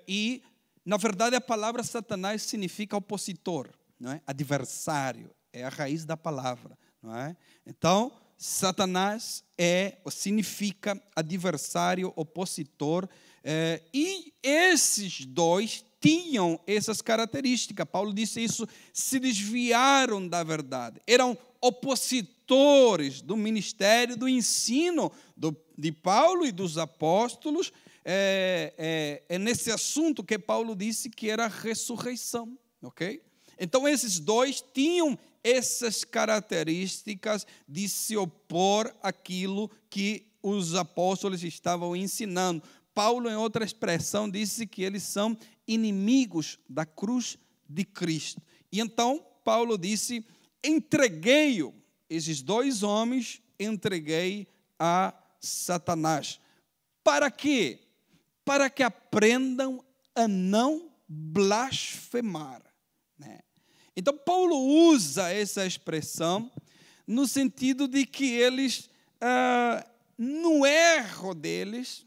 E, na verdade, a palavra Satanás significa opositor, não é? Adversário, é a raiz da palavra, não é? Então, Satanás significa adversário, opositor, e esses dois tinham essas características. Paulo disse isso, se desviaram da verdade. Eram opositores do ministério, do ensino de Paulo e dos apóstolos. É nesse assunto que Paulo disse que era a ressurreição. Ok? Então, esses dois tinham essas características de se opor àquilo que os apóstolos estavam ensinando. Paulo, em outra expressão, disse que eles são inimigos da cruz de Cristo. E então, Paulo disse, entreguei-o, esses dois homens, entreguei a Satanás. Para quê? Para que aprendam a não blasfemar, né? Então, Paulo usa essa expressão no sentido de que eles, no erro deles,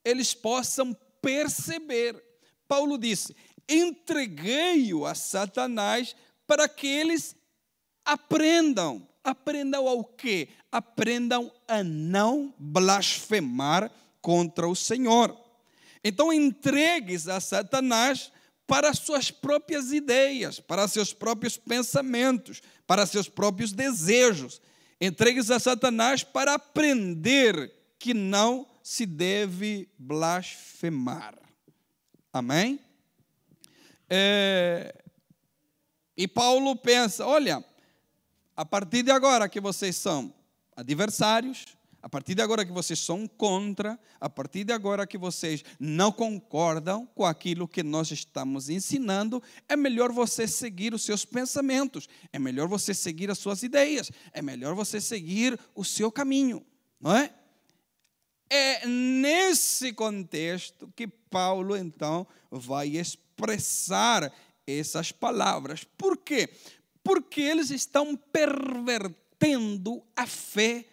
eles possam perceber. Paulo disse, entreguei-o a Satanás para que eles aprendam. Aprendam ao quê? Aprendam a não blasfemar contra o Senhor. Então, entregues a Satanás para suas próprias ideias, para seus próprios pensamentos, para seus próprios desejos. Entregues a Satanás para aprender que não se deve blasfemar. Amém? E Paulo pensa, olha, a partir de agora que vocês são adversários, a partir de agora que vocês são contra, a partir de agora que vocês não concordam com aquilo que nós estamos ensinando, é melhor você seguir os seus pensamentos, é melhor você seguir as suas ideias, é melhor você seguir o seu caminho, não é? É nesse contexto que Paulo, então, vai expressar essas palavras. Por quê? Porque eles estão pervertendo a fé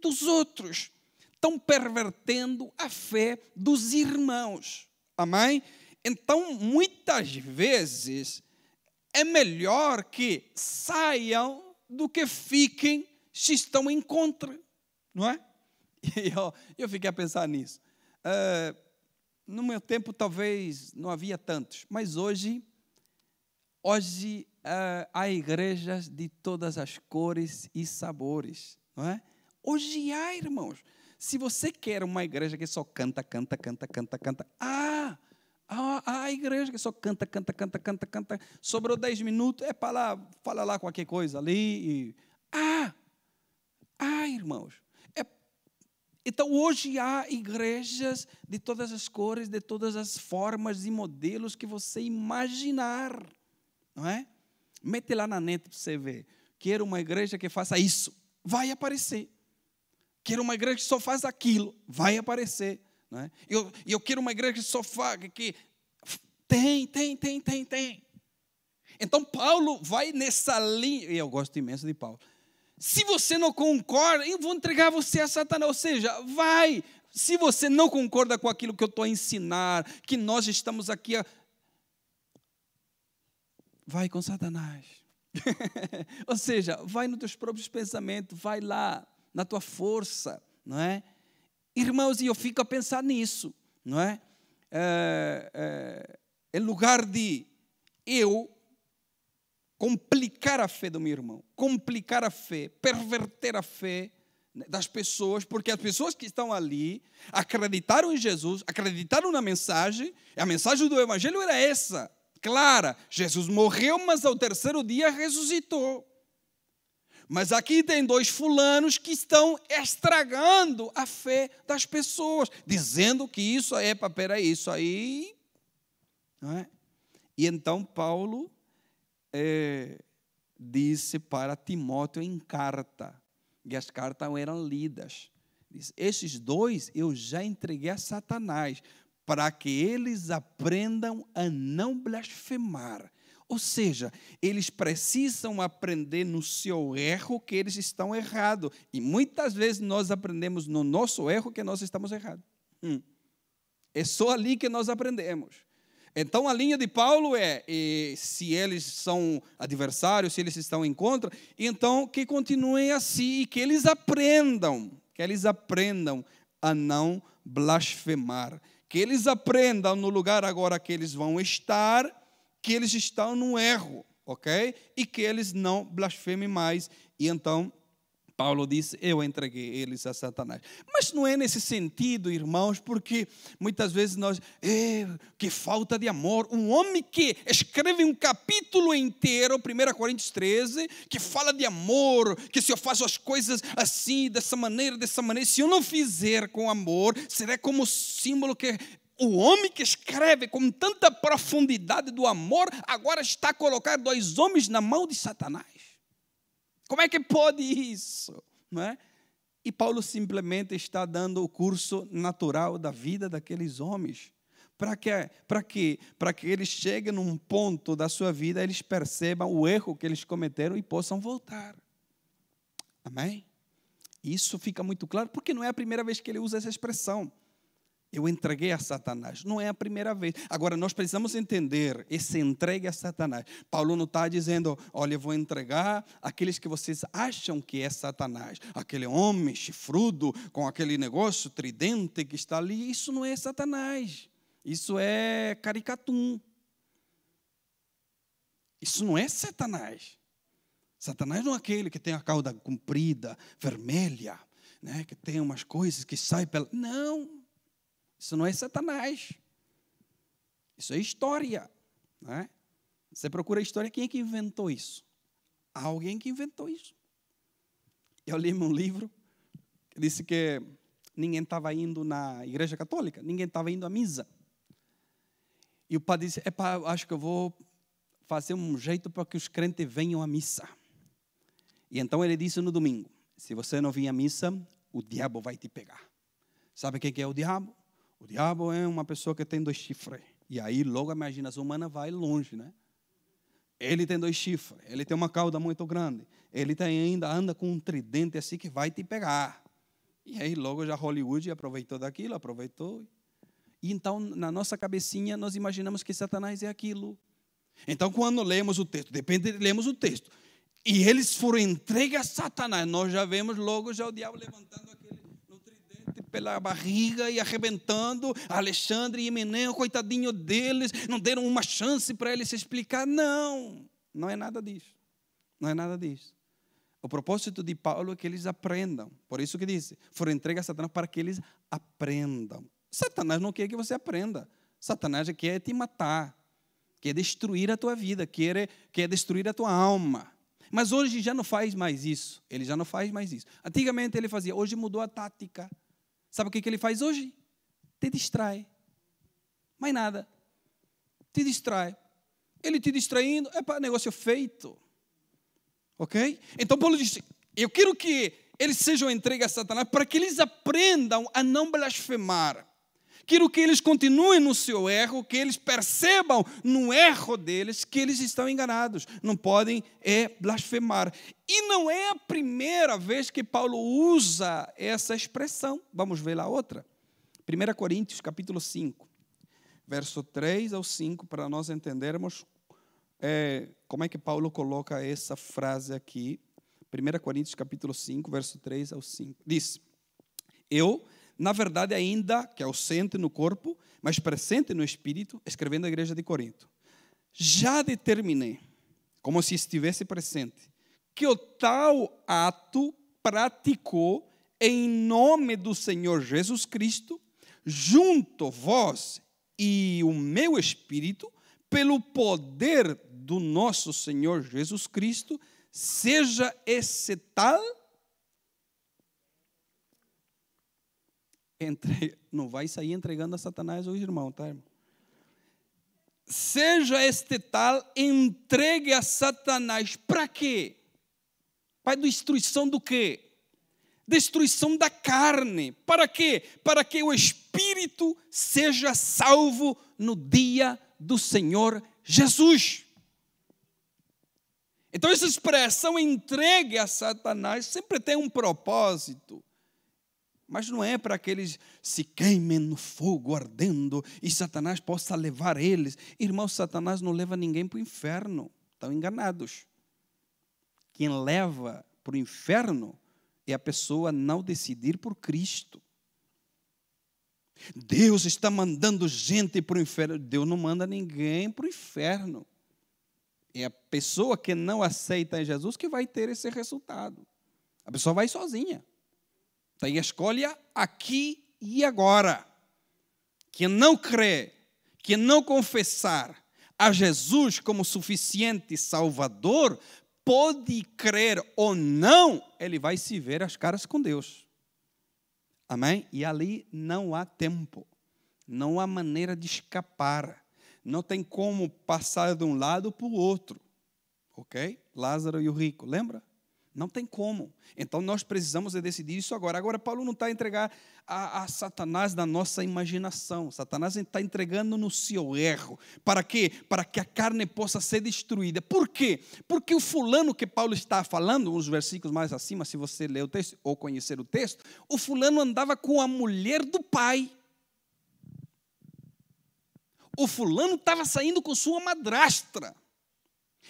dos outros. Estão pervertendo a fé dos irmãos. Amém? Então, muitas vezes, é melhor que saiam do que fiquem se estão em contra. Não é? E eu fiquei a pensar nisso. No meu tempo, talvez, não havia tantos. Mas hoje há igrejas de todas as cores e sabores. Não é? Hoje há, irmãos. Se você quer uma igreja que só canta, há igreja que só canta. Sobrou 10 minutos, fala lá qualquer coisa ali. Irmãos. Então, hoje há igrejas de todas as cores, de todas as formas e modelos que você imaginar. Não é? Mete lá na net para você ver. Quero uma igreja que faça isso. Vai aparecer. Quero uma igreja que só faz aquilo. Vai aparecer. Não é? Eu quero uma igreja que só faz... Tem. Então, Paulo vai nessa linha. E eu gosto imenso de Paulo. Se você não concorda, eu vou entregar você a Satanás. Ou seja, vai. Se você não concorda com aquilo que eu estou a ensinar, que nós estamos aqui vai com Satanás. Ou seja, vai nos teus próprios pensamentos, vai lá, na tua força, não é? Irmãos, e eu fico a pensar nisso, não é? Em lugar de eu complicar a fé do meu irmão, complicar a fé, perverter a fé das pessoas, porque as pessoas que estão ali acreditaram em Jesus, acreditaram na mensagem, a mensagem do Evangelho era essa, clara, Jesus morreu, mas ao terceiro dia ressuscitou. Mas aqui tem 2 fulanos que estão estragando a fé das pessoas, dizendo que isso isso aí, não é? E então Paulo disse para Timóteo em carta, e as cartas eram lidas. Diz, esses 2 eu já entreguei a Satanás, para que eles aprendam a não blasfemar. Ou seja, eles precisam aprender no seu erro que eles estão errados. E muitas vezes nós aprendemos no nosso erro que nós estamos errados. É só ali que nós aprendemos. Então, a linha de Paulo se eles são adversários, se eles estão em contra, então que continuem assim e que eles aprendam a não blasfemar. Que eles aprendam no lugar agora que eles vão estar, que eles estão no erro, ok? E que eles não blasfemem mais. E então, Paulo disse, eu entreguei eles a Satanás. Mas não é nesse sentido, irmãos, porque muitas vezes que falta de amor. Um homem que escreve um capítulo inteiro, 1 Coríntios 13, que fala de amor, que se eu faço as coisas assim, dessa maneira, se eu não fizer com amor, será como símbolo que o homem que escreve com tanta profundidade do amor, agora está a colocar 2 homens na mão de Satanás. Como é que pode isso? Não é? E Paulo simplesmente está dando o curso natural da vida daqueles homens. Para que eles cheguem num ponto da sua vida, eles percebam o erro que eles cometeram e possam voltar. Amém? Isso fica muito claro, porque não é a primeira vez que ele usa essa expressão. Eu entreguei a Satanás. Não é a primeira vez. Agora, nós precisamos entender esse entregue a Satanás. Paulo não está dizendo, olha, eu vou entregar aqueles que vocês acham que é Satanás. Aquele homem chifrudo, com aquele negócio tridente que está ali. Isso não é Satanás. Isso é caricatum. Isso não é Satanás. Satanás não é aquele que tem a cauda comprida, vermelha, né? Que tem umas coisas que saem pela... Não. Isso não é Satanás. Isso é história. Não é? Você procura a história, quem é que inventou isso? Há alguém que inventou isso. Eu li um livro que disse que ninguém estava indo na igreja católica, ninguém estava indo à missa. E o padre disse, acho que eu vou fazer um jeito para que os crentes venham à missa. E então ele disse no domingo, se você não vir à missa, o diabo vai te pegar. Sabe o que é o diabo? O diabo é uma pessoa que tem 2 chifres. E aí logo a imaginação humana vai longe, né? Ele tem 2 chifres, ele tem uma cauda muito grande, ele ainda anda com um tridente assim que vai te pegar. E aí logo já Hollywood aproveitou daquilo, aproveitou. E então na nossa cabecinha nós imaginamos que Satanás é aquilo. Então quando lemos o texto, lemos o texto, e eles foram entregues a Satanás, nós já vemos logo já o diabo levantando aquele no tridente pela barriga e arrebentando Alexandre e Himeneu, coitadinho deles, não deram uma chance para eles se explicar. Não é nada disso. Não é nada disso. O propósito de Paulo é que eles aprendam. Por isso que disse, foram entregues a Satanás para que eles aprendam. Satanás não quer que você aprenda. Satanás quer te matar, quer destruir a tua vida, quer destruir a tua alma. Mas hoje já não faz mais isso. Ele já não faz mais isso. Antigamente ele fazia, hoje mudou a tática. Sabe o que ele faz hoje? Te distrai. Mais nada. Te distrai. Ele te distraindo, negócio feito. Ok? Então Paulo disse, eu quero que eles sejam entregues a Satanás para que eles aprendam a não blasfemar. Quero que eles continuem no seu erro, que eles percebam no erro deles que eles estão enganados. Não podem blasfemar. E não é a primeira vez que Paulo usa essa expressão. Vamos ver lá outra. 1 Coríntios, capítulo 5, verso 3 ao 5, para nós entendermos como é que Paulo coloca essa frase aqui. 1 Coríntios, capítulo 5, verso 3 ao 5. Diz, eu, na verdade, ainda que ausente no corpo, mas presente no espírito, escrevendo à igreja de Corinto, já determinei, como se estivesse presente, que o tal ato praticou em nome do Senhor Jesus Cristo, junto vós e o meu espírito, pelo poder do nosso Senhor Jesus Cristo, seja esse tal... Não vai sair entregando a Satanás hoje, irmão, tá, irmão? Seja este tal entregue a Satanás. Para quê? Para destruição do quê? Destruição da carne. Para quê? Para que o espírito seja salvo no dia do Senhor Jesus. Então essa expressão entregue a Satanás sempre tem um propósito. Mas não é para que eles se queimem no fogo ardendo e Satanás possa levar eles. Irmãos, Satanás não leva ninguém para o inferno. Estão enganados. Quem leva para o inferno é a pessoa não decidir por Cristo. Deus está mandando gente para o inferno. Deus não manda ninguém para o inferno. É a pessoa que não aceita em Jesus que vai ter esse resultado. A pessoa vai sozinha. Tem a escolha aqui e agora. Quem não crê, quem não confessar a Jesus como suficiente Salvador, pode crer ou não, ele vai se ver as caras com Deus. Amém? E ali não há tempo, não há maneira de escapar, não tem como passar de um lado para o outro. Ok? Lázaro e o rico, lembra? Não tem como. Então, nós precisamos decidir isso agora. Agora, Paulo não está a entregar a Satanás na nossa imaginação. Satanás está entregando no seu erro. Para quê? Para que a carne possa ser destruída. Por quê? Porque o fulano que Paulo está falando, uns versículos mais acima, se você ler o texto ou conhecer o texto, o fulano andava com a mulher do pai. O fulano estava saindo com sua madrastra.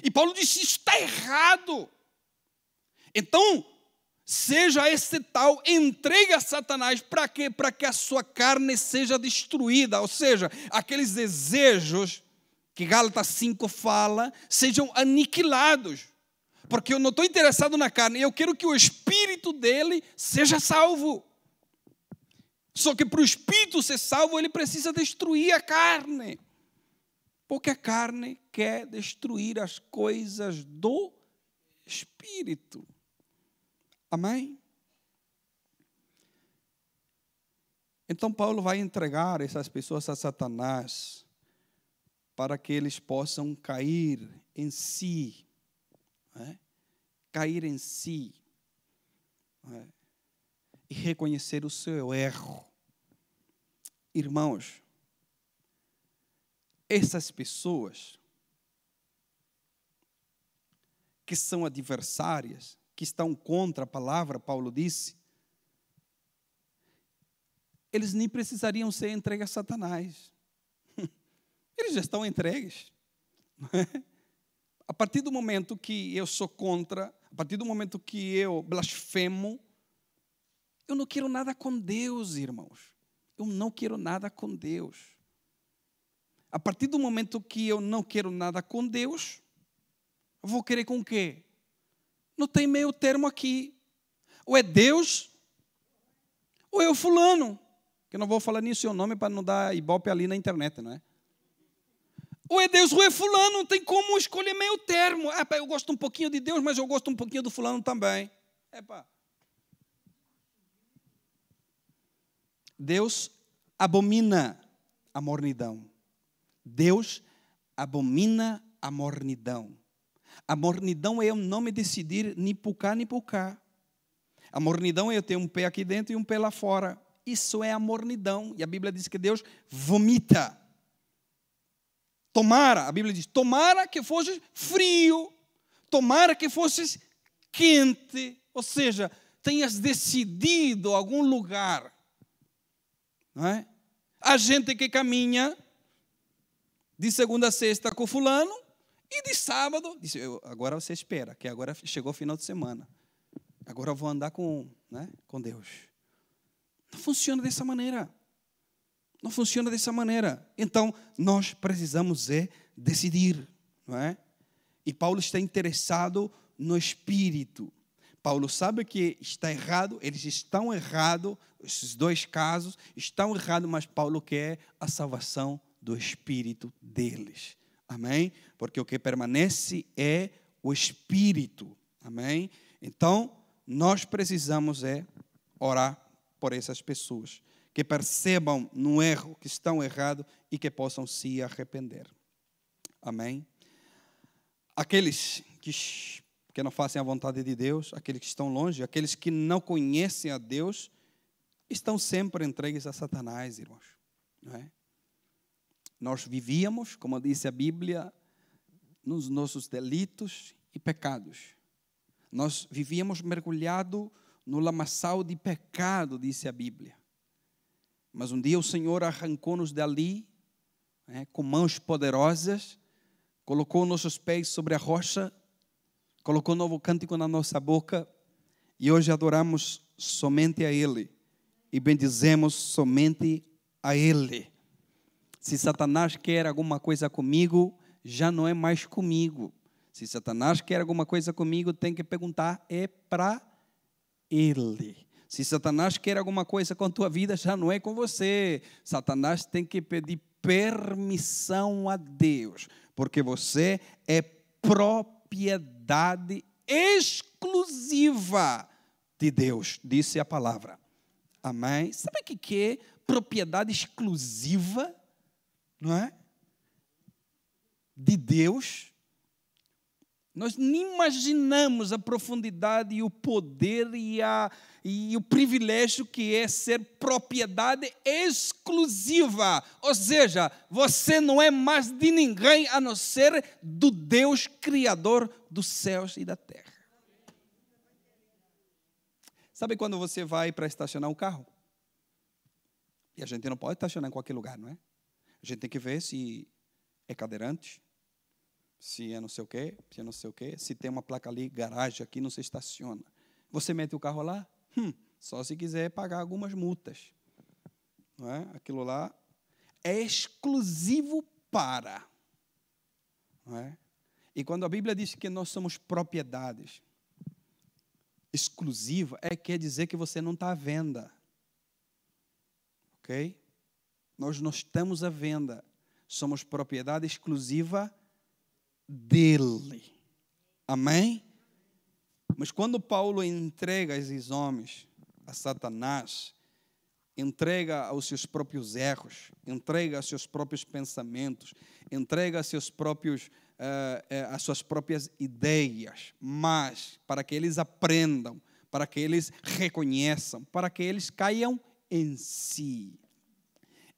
E Paulo disse, isso está errado. Então, seja esse tal, entregue a Satanás, para quê? Para que a sua carne seja destruída, ou seja, aqueles desejos que Gálatas 5 fala, sejam aniquilados. Porque eu não estou interessado na carne, eu quero que o espírito dele seja salvo. Só que para o espírito ser salvo, ele precisa destruir a carne. Porque a carne quer destruir as coisas do espírito. Amém? Então Paulo vai entregar essas pessoas a Satanás para que eles possam cair em si. Cair em si. E reconhecer o seu erro. Irmãos, essas pessoas que são adversárias, que estão contra a palavra, Paulo disse, eles nem precisariam ser entregues a Satanás. Eles já estão entregues. A partir do momento que eu sou contra, a partir do momento que eu blasfemo, eu não quero nada com Deus, irmãos. Eu não quero nada com Deus. A partir do momento que eu não quero nada com Deus, eu vou querer com o quê? Não tem meio termo aqui. Ou é Deus, ou é o fulano. Que eu não vou falar nem o seu nome para não dar ibope ali na internet, não é? Ou é Deus ou é fulano, não tem como escolher meio termo. Eu gosto um pouquinho de Deus, mas eu gosto um pouquinho do fulano também. Deus abomina a mornidão. Deus abomina a mornidão. A mornidão é eu não me decidir nem por cá nem por cá. A mornidão é eu ter um pé aqui dentro e um pé lá fora. Isso é a mornidão. E a Bíblia diz que Deus vomita. Tomara, a Bíblia diz, tomara que fosses frio, tomara que fosses quente, ou seja, tenhas decidido algum lugar. Não é? A gente que caminha de segunda a sexta com fulano e de sábado, diz, agora você espera, que agora chegou o final de semana. Agora eu vou andar com Deus. Não funciona dessa maneira. Não funciona dessa maneira. Então, nós precisamos decidir, não é? E Paulo está interessado no Espírito. Paulo sabe que está errado, eles estão errados, esses dois casos estão errados, mas Paulo quer a salvação do Espírito deles. Amém? Porque o que permanece é o Espírito. Amém? Então, nós precisamos orar por essas pessoas, que percebam no erro, que estão errados e que possam se arrepender. Amém? Aqueles que não fazem a vontade de Deus, aqueles que estão longe, aqueles que não conhecem a Deus, estão sempre entregues a Satanás, irmãos. Não é? Nós vivíamos, como disse a Bíblia, nos nossos delitos e pecados. Nós vivíamos mergulhados no lamaçal de pecado, disse a Bíblia. Mas um dia o Senhor arrancou-nos dali, com mãos poderosas, colocou nossos pés sobre a rocha, colocou um novo cântico na nossa boca, e hoje adoramos somente a Ele, e bendizemos somente a Ele. Se Satanás quer alguma coisa comigo, já não é mais comigo. Se Satanás quer alguma coisa comigo, tem que perguntar, é para Ele. Se Satanás quer alguma coisa com a tua vida, já não é com você. Satanás tem que pedir permissão a Deus, porque você é propriedade exclusiva de Deus, disse a palavra. Amém? Sabe o que é propriedade exclusiva? Não é? De Deus. Nós nem imaginamos a profundidade e o poder e o privilégio que é ser propriedade exclusiva. Ou seja, você não é mais de ninguém a não ser do Deus Criador dos céus e da terra. Sabe quando você vai para estacionar um carro? E a gente não pode estacionar em qualquer lugar, não é? A gente tem que ver se é cadeirante, se é não sei o quê, se é não sei o quê, se tem uma placa ali, garagem aqui, não se estaciona. Você mete o carro lá? Só se quiser pagar algumas multas. Não é? Aquilo lá é exclusivo para. Não é? E quando a Bíblia diz que nós somos propriedades exclusiva, quer dizer que você não está à venda. Ok? Nós não estamos à venda. Somos propriedade exclusiva dele. Amém? Mas quando Paulo entrega esses homens a Satanás, entrega aos seus próprios erros, entrega aos seus próprios pensamentos, entrega aos seus próprios, às suas próprias ideias, mas para que eles aprendam, para que eles reconheçam, para que eles caiam em si.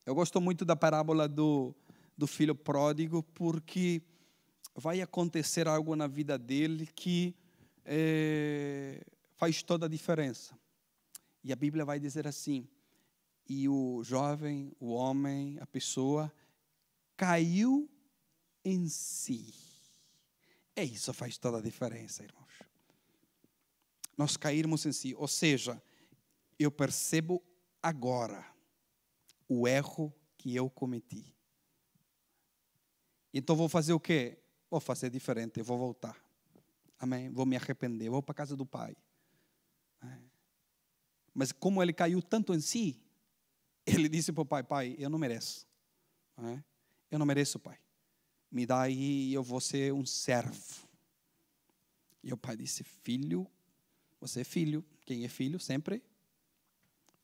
Eu gosto muito da parábola do filho pródigo, porque vai acontecer algo na vida dele que faz toda a diferença. E a Bíblia vai dizer assim: e o jovem, o homem, a pessoa, caiu em si. Isso faz toda a diferença, irmãos. Nós cairmos em si, ou seja, eu percebo agora o erro que eu cometi. Então vou fazer o quê? Vou fazer diferente, eu vou voltar. Amém? Vou me arrepender, vou para a casa do Pai. Mas como ele caiu tanto em si, ele disse para o pai: pai, eu não mereço. Eu não mereço, pai. Me dá aí e eu vou ser um servo. E o pai disse: filho, você é filho. Quem é filho sempre?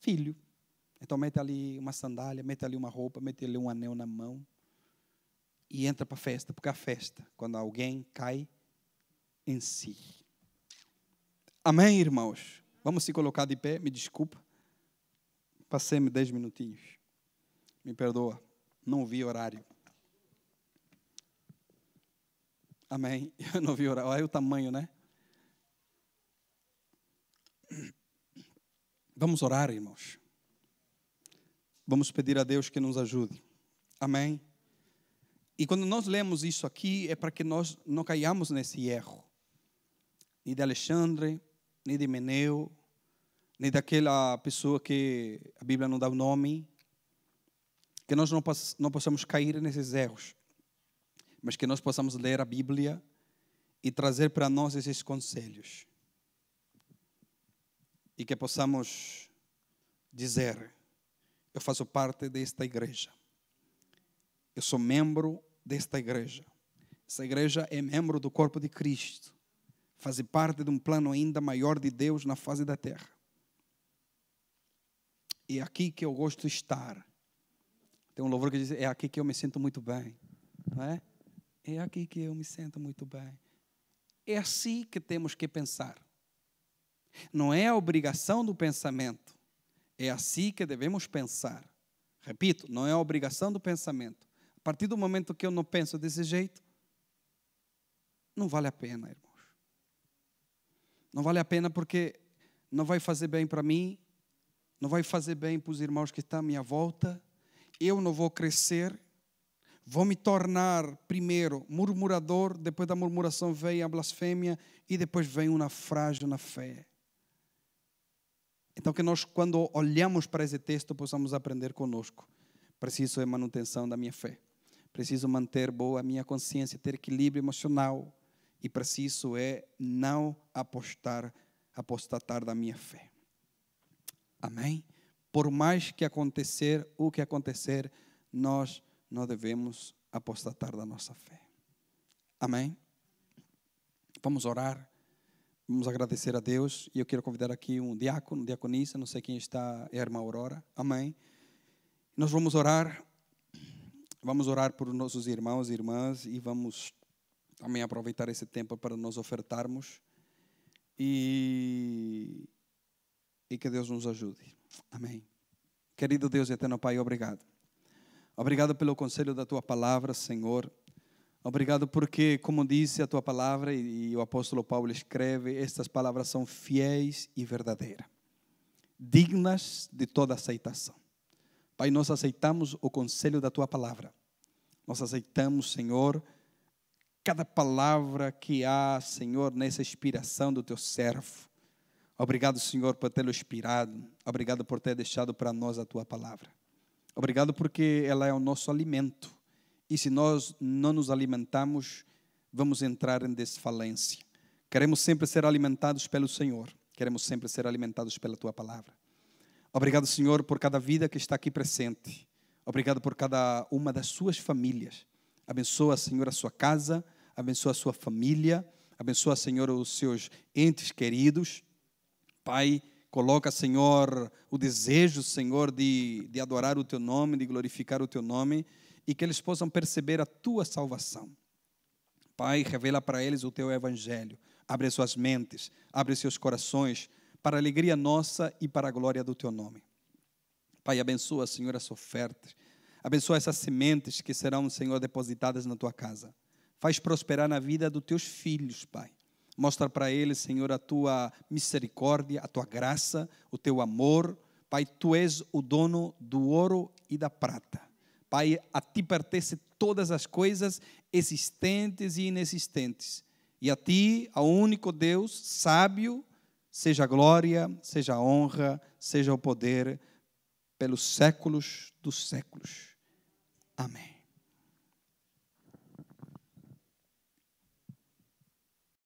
Filho. Então mete ali uma sandália, mete ali uma roupa, mete ali um anel na mão e entra para a festa, porque a festa, quando alguém cai em si. Amém, irmãos? Vamos se colocar de pé, me desculpa. Passei-me 10 minutinhos. Me perdoa, não vi horário. Amém? Eu não vi horário. Olha o tamanho, né? Vamos orar, irmãos. Vamos pedir a Deus que nos ajude. Amém? E quando nós lemos isso aqui, é para que nós não caiamos nesse erro. Nem de Alexandre, nem de Meneu, nem daquela pessoa que a Bíblia não dá o nome. Que nós não possamos cair nesses erros. Mas que nós possamos ler a Bíblia e trazer para nós esses conselhos. E que possamos dizer: eu faço parte desta igreja. Eu sou membro desta igreja. Essa igreja é membro do corpo de Cristo. Faz parte de um plano ainda maior de Deus na face da terra. É aqui que eu gosto de estar. Tem um louvor que diz: é aqui que eu me sinto muito bem. Não é? É aqui que eu me sinto muito bem. É assim que temos que pensar. Não é a obrigação do pensamento. É assim que devemos pensar. Repito, não é a obrigação do pensamento. A partir do momento que eu não penso desse jeito, não vale a pena, irmãos. Não vale a pena porque não vai fazer bem para mim, não vai fazer bem para os irmãos que estão à minha volta. Eu não vou crescer. Vou me tornar primeiro murmurador, depois da murmuração vem a blasfêmia e depois vem um naufrágio na fé. Então que nós, quando olhamos para esse texto, possamos aprender conosco. Preciso é manutenção da minha fé. Preciso manter boa a minha consciência, ter equilíbrio emocional. E preciso é não apostatar da minha fé. Amém? Por mais que acontecer o que acontecer, nós não devemos apostatar da nossa fé. Amém? Vamos orar. Vamos agradecer a Deus. E eu quero convidar aqui um diácono, diaconisa, não sei quem está, é a irmã Aurora. Amém? Nós vamos orar. Vamos orar por nossos irmãos e irmãs. E vamos também aproveitar esse tempo para nos ofertarmos. E que Deus nos ajude. Amém. Querido Deus e eterno Pai, obrigado. Obrigado pelo conselho da Tua palavra, Senhor. Obrigado porque, como disse a Tua palavra, e o apóstolo Paulo escreve, estas palavras são fiéis e verdadeiras, dignas de toda aceitação. Pai, nós aceitamos o conselho da Tua palavra. Nós aceitamos, Senhor, cada palavra que há, Senhor, nessa inspiração do Teu servo. Obrigado, Senhor, por tê-lo inspirado. Obrigado por ter deixado para nós a Tua palavra. Obrigado porque ela é o nosso alimento. E se nós não nos alimentamos, vamos entrar em desfalência. Queremos sempre ser alimentados pelo Senhor. Queremos sempre ser alimentados pela Tua palavra. Obrigado, Senhor, por cada vida que está aqui presente. Obrigado por cada uma das suas famílias. Abençoa, Senhor, a sua casa. Abençoa a sua família. Abençoa, Senhor, os seus entes queridos. Pai, coloca, Senhor, o desejo, Senhor, de adorar o Teu nome, de glorificar o Teu nome, e que eles possam perceber a Tua salvação. Pai, revela para eles o Teu Evangelho. Abre suas mentes, abre seus corações, para a alegria nossa e para a glória do Teu nome. Pai, abençoa, Senhor, as ofertas. Abençoa essas sementes que serão, Senhor, depositadas na tua casa. Faz prosperar na vida dos teus filhos, Pai. Mostra para eles, Senhor, a tua misericórdia, a tua graça, o teu amor. Pai, tu és o dono do ouro e da prata. Pai, a ti pertencem todas as coisas existentes e inexistentes. E a ti, ao único Deus, sábio, seja a glória, seja a honra, seja o poder, pelos séculos dos séculos. Amém.